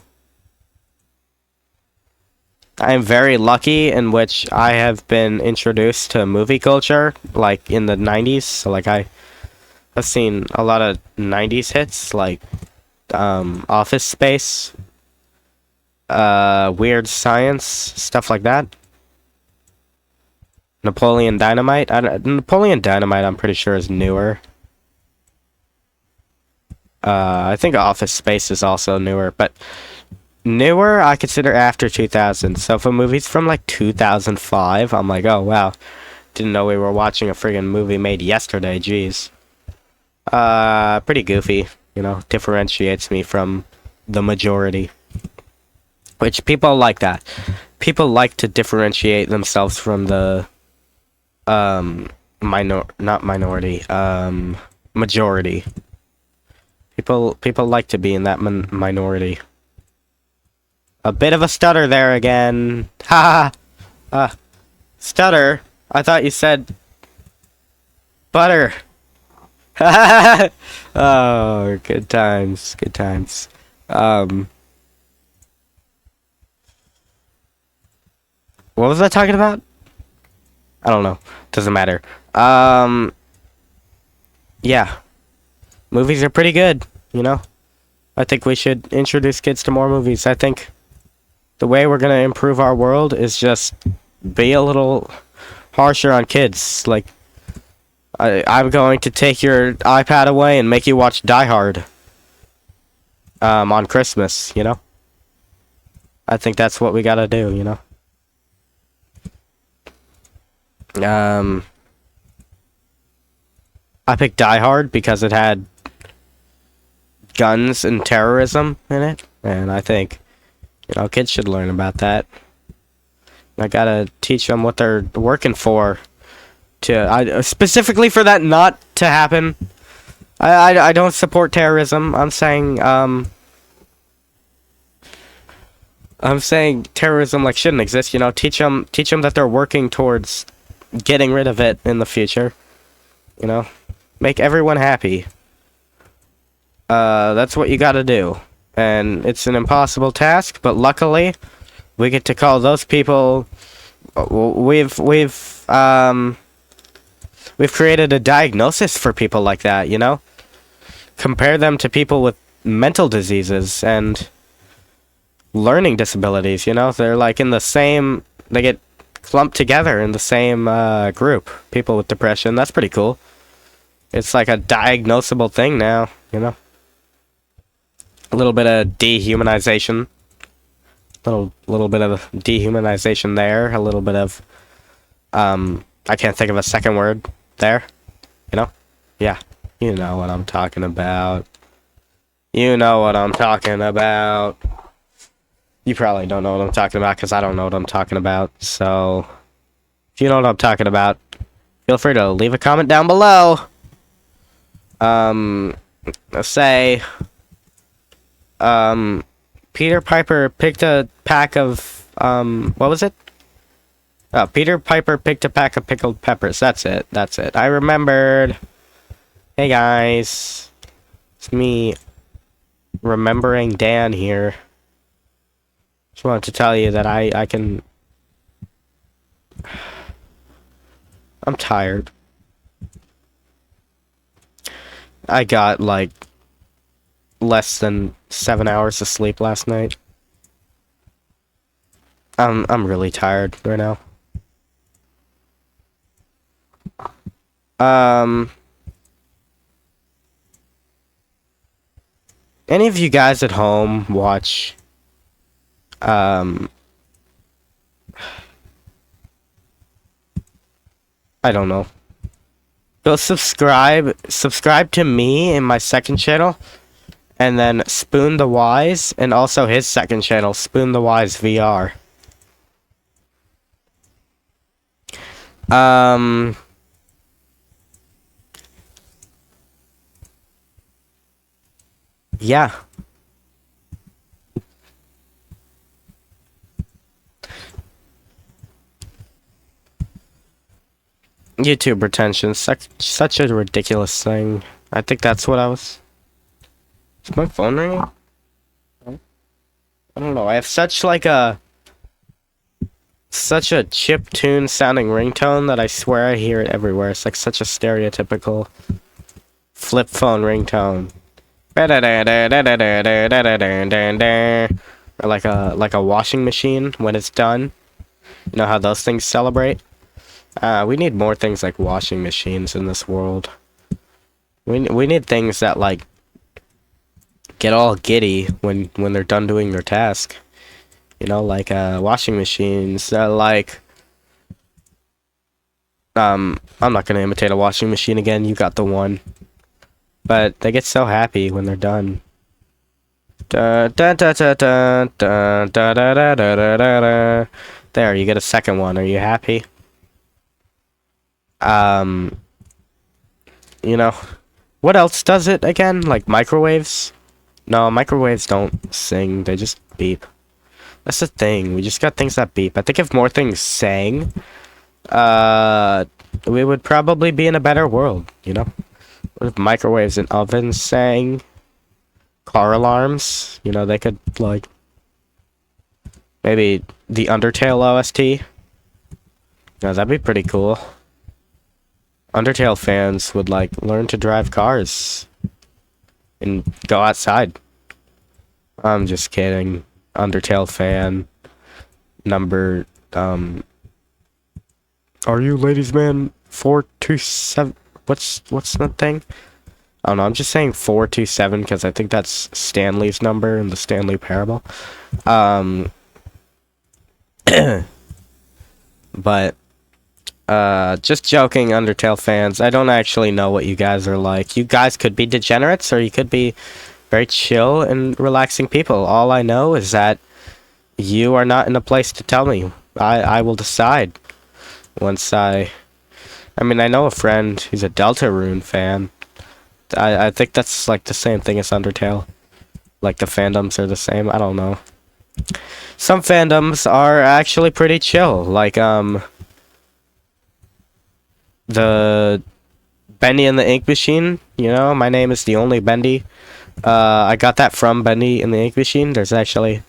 I am very lucky in which I have been introduced to movie culture, like, in the 90s. So, like, I've seen a lot of 90s hits, like, Office Space, Weird Science, stuff like that. Napoleon Dynamite. Napoleon Dynamite, I'm pretty sure, is newer. I think Office Space is also newer, but newer I consider after 2000. So if a movie's from, like, 2005, I'm like, oh, wow. Didn't know we were watching a friggin' movie made yesterday, jeez. Pretty goofy, you know, differentiates me from the majority. Which, people like that. People like to differentiate themselves from the, not minority, majority. People like to be in that minority. A bit of a stutter there again. Ha ha! Stutter? I thought you said butter. Oh, good times, good times. What was I talking about? I don't know. Doesn't matter. Yeah. Movies are pretty good, you know? I think we should introduce kids to more movies. I think the way we're gonna improve our world is just be a little harsher on kids. Like, I'm going to take your iPad away and make you watch Die Hard. On Christmas, you know? I think that's what we gotta do, you know? I picked Die Hard because it had guns and terrorism in it, and I think, you know, kids should learn about that. I gotta teach them what they're working for, specifically for that not to happen. I don't support terrorism. I'm saying terrorism, like, shouldn't exist. You know, teach them that they're working towards getting rid of it in the future. You know, make everyone happy. That's what you gotta do. And it's an impossible task, but luckily, we get to call those people, we've created a diagnosis for people like that, you know? Compare them to people with mental diseases and learning disabilities, you know? They're, like, in the same, they get clumped together in the same, group. People with depression, that's pretty cool. It's like a diagnosable thing now, you know? A little bit of dehumanization. Little bit of dehumanization there. A little bit of I can't think of a second word there. You know? Yeah. You know what I'm talking about. You know what I'm talking about. You probably don't know what I'm talking about because I don't know what I'm talking about. So, if you know what I'm talking about, feel free to leave a comment down below. Let's say, Peter Piper picked a pack of, what was it? Oh, Peter Piper picked a pack of pickled peppers. That's it. That's it. I remembered. Hey guys. It's me remembering Dan here. Just wanted to tell you that I can... I'm tired. I got, like, less than 7 hours of sleep last night. I'm really tired right now. Any of you guys at home watch, I don't know. Go subscribe to me in my second channel, and then Spoon the Wise, and also his second channel, Spoon the Wise VR. Yeah. YouTube retention, such a ridiculous thing. I think that's what I was... Is my phone ringing? I don't know. I have such a chip tune sounding ringtone that I swear I hear it everywhere. It's like such a stereotypical flip phone ringtone. Or like a washing machine when it's done. You know how those things celebrate? We need more things like washing machines in this world. We need things that like get all giddy when they're done doing their task. You know, like washing machines. Like I'm not gonna imitate a washing machine again. You got the one. But they get so happy when they're done. Da, da, da, da, da, da, da, da, da, da, da, da. There, you get a second one. Are you happy? You know, what else does it again? Like microwaves? No, microwaves don't sing. They just beep. That's the thing. We just got things that beep. I think if more things sang, we would probably be in a better world, you know? What if microwaves and ovens sang? Car alarms? You know, they could, like... Maybe the Undertale OST? No, that'd be pretty cool. Undertale fans would, like, learn to drive cars. And go outside. I'm just kidding. Undertale fan. Number, Are you ladies man 427... What's that thing? I don't know, I'm just saying 427 because I think that's Stanley's number in the Stanley Parable. But, just joking, Undertale fans. I don't actually know what you guys are like. You guys could be degenerates, or you could be very chill and relaxing people. All I know is that you are not in a place to tell me. I will decide once I mean, I know a friend who's a Deltarune fan. I think that's like the same thing as Undertale. Like the fandoms are the same. I don't know. Some fandoms are actually pretty chill. Like the Bendy and the Ink Machine. You know, my name is the only Bendy. I got that from Bendy and the Ink Machine. There's actually,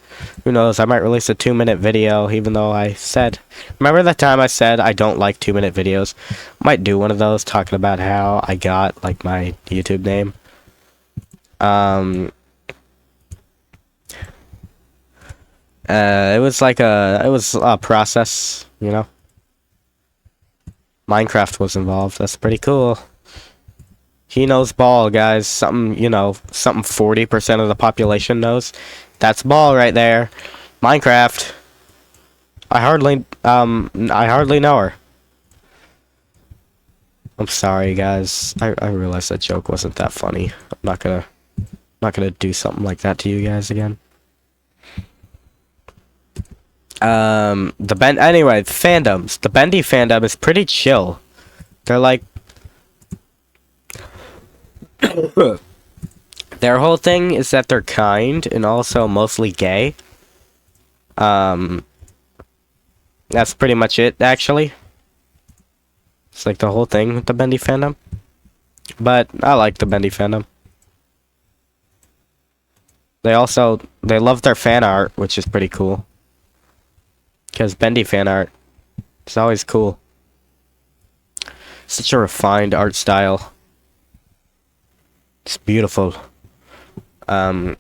who knows, I might release a 2-minute video, even though I said, remember that time I said I don't like 2-minute videos? Might do one of those talking about how I got, like, my YouTube name. It was like it was a process, you know? Minecraft was involved. That's pretty cool. He knows ball, guys. Something, you know, something 40% of the population knows. That's ball right there. Minecraft. I hardly know her. I'm sorry, guys. I realized that joke wasn't that funny. I'm not gonna do something like that to you guys again. Anyway, the fandoms. The Bendy fandom is pretty chill. They're like, their whole thing is that they're kind and also mostly gay. That's pretty much it, actually. It's like the whole thing with the Bendy fandom. But I like the Bendy fandom. They love their fan art, which is pretty cool. Because Bendy fan art is always cool. Such a refined art style. It's beautiful. I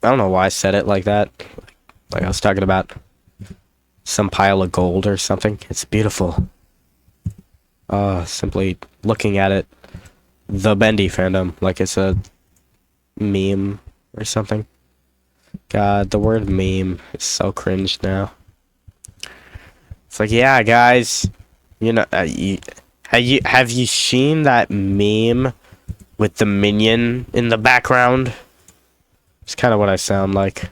don't know why I said it like that. Like I was talking about some pile of gold or something. It's beautiful. Simply looking at it. The Bendy fandom, like it's a meme or something. God, the word meme is so cringe now. It's like, yeah, guys, you know, have you seen that meme with the minion in the background? It's kind of what I sound like.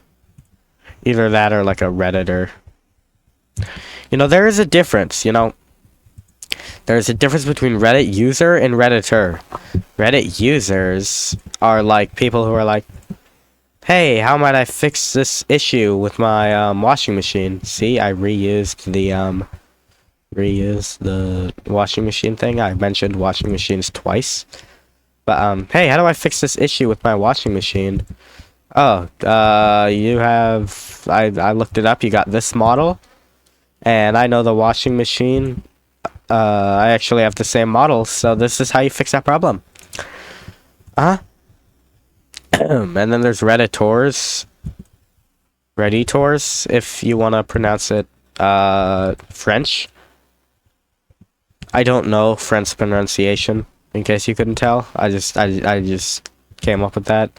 Either that or like a Redditor. You know, there is a difference, you know. There's a difference between Reddit user and Redditor. Reddit users are like people who are like, hey, how might I fix this issue with my washing machine? See, I reused the washing machine thing. I mentioned washing machines twice. But hey, how do I fix this issue with my washing machine? Oh, you have I looked it up. You got this model, and I know the washing machine. I actually have the same model, so this is how you fix that problem. And then there's Redditors. Redditors, if you want to pronounce it French. I don't know French pronunciation, in case you couldn't tell. I just came up with that.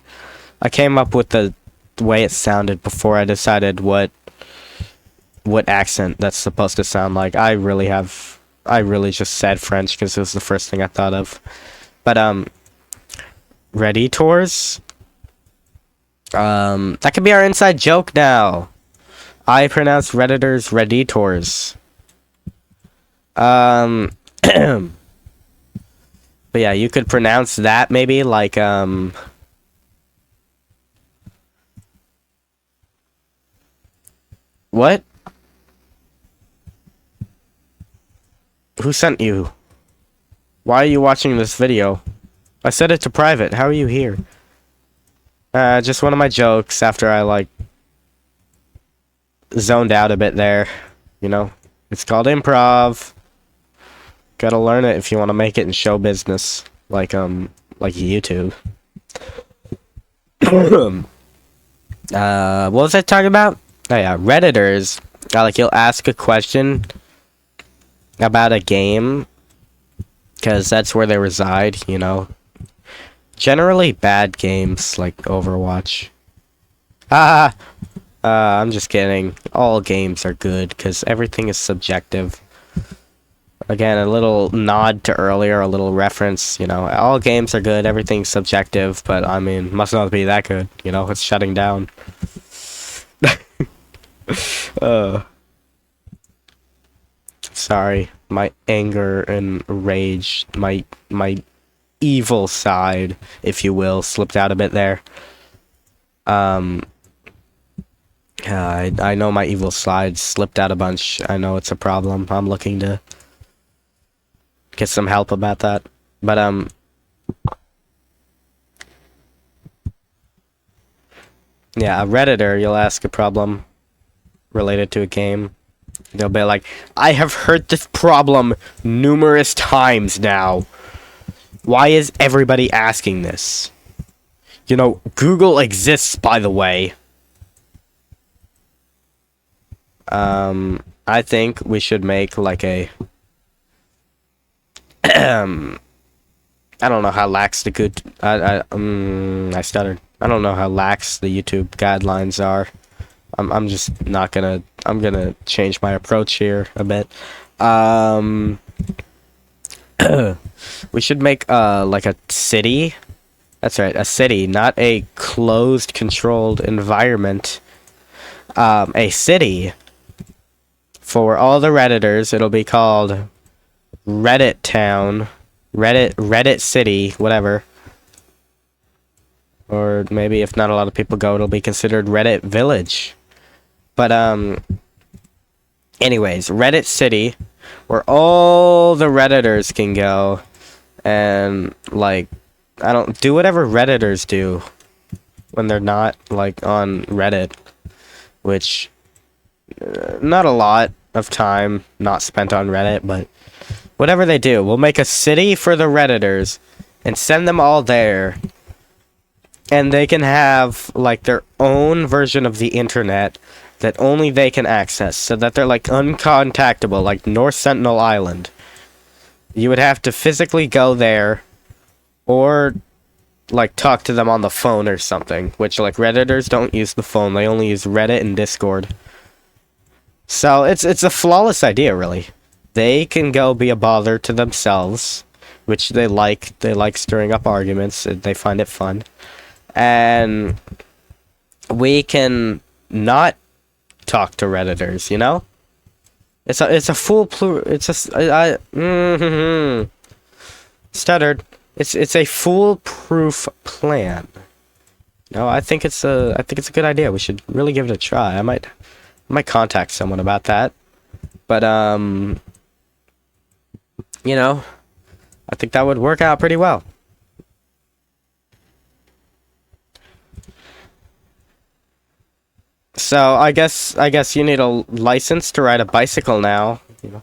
I came up with the way it sounded before I decided what accent that's supposed to sound like. I really just said French because it was the first thing I thought of. But Redditors. That could be our inside joke now. I pronounce Redditors Redditors. But yeah, you could pronounce that maybe like what? Who sent you? Why are you watching this video? I set it to private. How are you here? Just one of my jokes after I, like, zoned out a bit there. You know? It's called improv. Gotta learn it if you want to make it in show business. Like YouTube. What was I talking about? Oh yeah, Redditors. Like, you'll ask a question about a game. Because that's where they reside, you know? Generally bad games like Overwatch. I'm just kidding. All games are good because everything is subjective. Again, a little nod to earlier, a little reference, you know. All games are good, everything's subjective, but I mean, must not be that good, you know, it's shutting down. Sorry, my anger and rage, my evil side, if you will, slipped out a bit there. I know my evil side slipped out a bunch. I know it's a problem. I'm looking to get some help about that. But yeah, a Redditor, you'll ask a problem related to a game. They'll be like, I have heard this problem numerous times now. Why is everybody asking this? You know, Google exists, by the way. I think we should make like a I don't know how lax the good. I stuttered. I don't know how lax the YouTube guidelines are. I'm just not gonna. I'm gonna change my approach here a bit. Um, we should make like a city. That's right, a city, not a closed, controlled environment. A city for all the Redditors. It'll be called Reddit Town, Reddit City, whatever. Or maybe if not a lot of people go, it'll be considered Reddit Village. But anyways, Reddit City, where all the Redditors can go, and like, I don't do whatever Redditors do when they're not like on Reddit, which not a lot of time not spent on Reddit, but whatever they do, we'll make a city for the Redditors and send them all there. And they can have like their own version of the internet that only they can access, so that they're like uncontactable, like North Sentinel Island. You would have to physically go there or like talk to them on the phone or something, which like Redditors don't use the phone, they only use Reddit and Discord. So it's a flawless idea, really. They can go be a bother to themselves, which they like. They like stirring up arguments. They find it fun. And we can not talk to Redditors, you know? It's a full stuttered. It's a foolproof plan. No, I think it's a good idea. We should really give it a try. I might contact someone about that. But you know, I think that would work out pretty well. So I guess you need a license to ride a bicycle now. You know,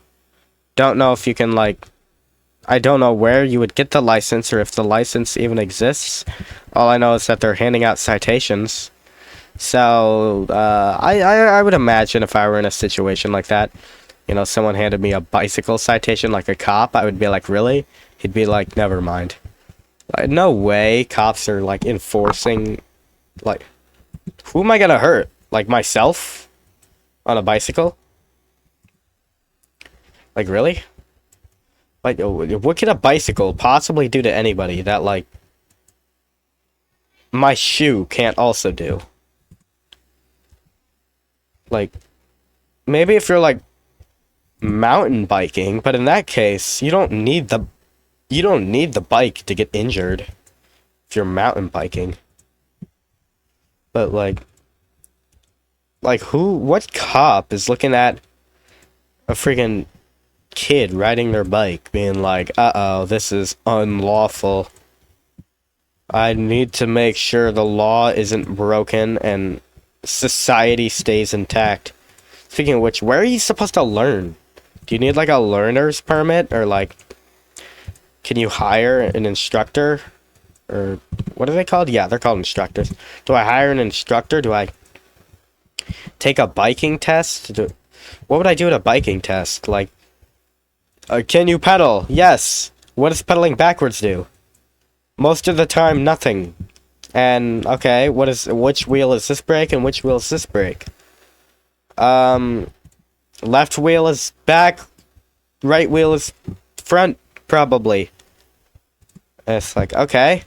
don't know if you can like. I don't know where you would get the license or if the license even exists. All I know is that they're handing out citations. So I would imagine if I were in a situation like that, you know, someone handed me a bicycle citation like a cop, I would be like, really? He'd be like, never mind. Like, no way cops are like enforcing, like, who am I gonna hurt? Like myself on a bicycle? Like, really? Like, what could a bicycle possibly do to anybody that, like, my shoe can't also do? Like, maybe if you're, like, mountain biking, but in that case, you don't need the bike to get injured if you're mountain biking. But, like, what cop is looking at a freaking kid riding their bike being like, uh-oh, this is unlawful. I need to make sure the law isn't broken and society stays intact. Speaking of which, where are you supposed to learn? Do you need like a learner's permit, or like can you hire an instructor? Or what are they called? Yeah, they're called instructors. Do I hire an instructor? Do I take a biking test? What would I do at a biking test? Like, can you pedal? Yes. What does pedaling backwards do? Most of the time, nothing. And, okay, which wheel is this brake and which wheel is this brake? Left wheel is back, right wheel is front, probably. It's like, okay.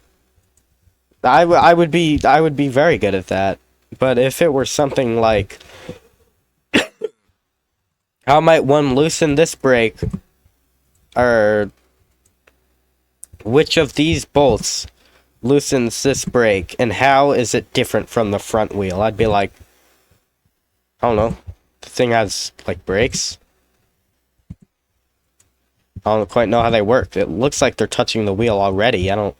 I would be very good at that. But if it were something like, how might one loosen this brake? Or which of these bolts loosens this brake, and how is it different from the front wheel? I'd be like, I don't know. The thing has like brakes. I don't quite know how they work. It looks like they're touching the wheel already. I've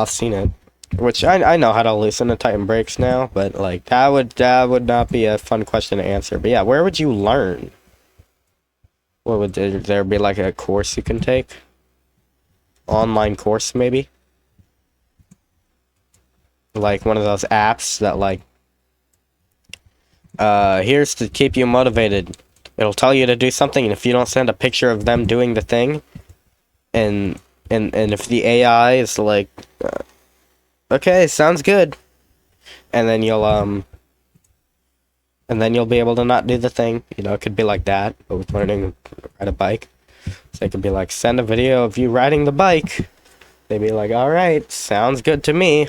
seen it. Which I know how to loosen and tighten brakes now, but like that would not be a fun question to answer. But yeah, where would you learn? What would there be like a course you can take? Online course maybe? Like one of those apps that like here's to keep you motivated. It'll tell you to do something, and if you don't send a picture of them doing the thing and and if the AI is like, okay, sounds good, and then you'll be able to not do the thing. You know, it could be like that, but with learning to ride a bike. So it could be like, send a video of you riding the bike. They'd be like, all right, sounds good to me.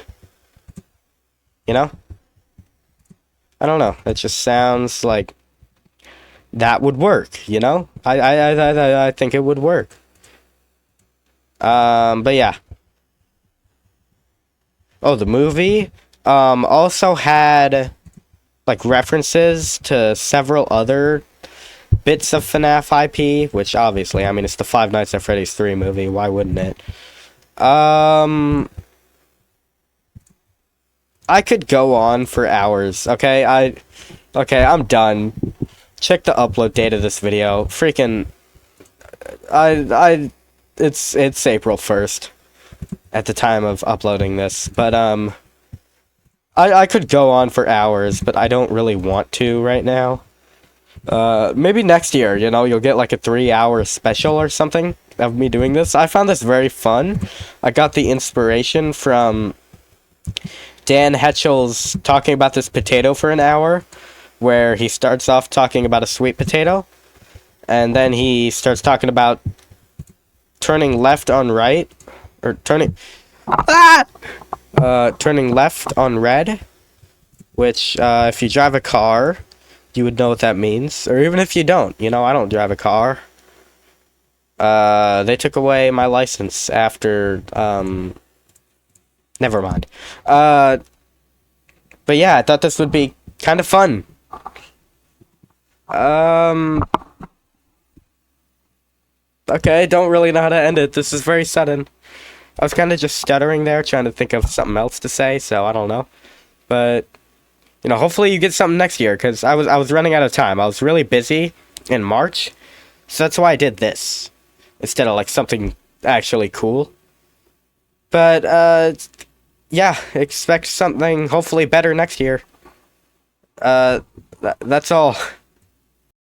You know? I don't know. It just sounds like that would work. You know? I think it would work. But yeah. Oh, the movie also had like references to several other bits of FNAF IP, which obviously, I mean, it's the Five Nights at Freddy's 3 movie. Why wouldn't it? I could go on for hours. Okay, I'm done. Check the upload date of this video. Freaking, it's April 1st at the time of uploading this, but I could go on for hours, but I don't really want to right now. Maybe next year, you know, you'll get like a 3-hour special or something of me doing this. I found this very fun. I got the inspiration from Dan Hetchel's talking about this potato for an hour, where he starts off talking about a sweet potato, and then he starts talking about turning left on right, or turning left on red, which, if you drive a car, you would know what that means. Or even if you don't, you know, I don't drive a car. They took away my license after, never mind. But yeah, I thought this would be kind of fun. Okay, don't really know how to end it. This is very sudden. I was kind of just stuttering there, trying to think of something else to say, so I don't know. But, you know, hopefully you get something next year, because I was running out of time. I was really busy in March, so that's why I did this, instead of, like, something actually cool. But, yeah, expect something hopefully better next year. That's all.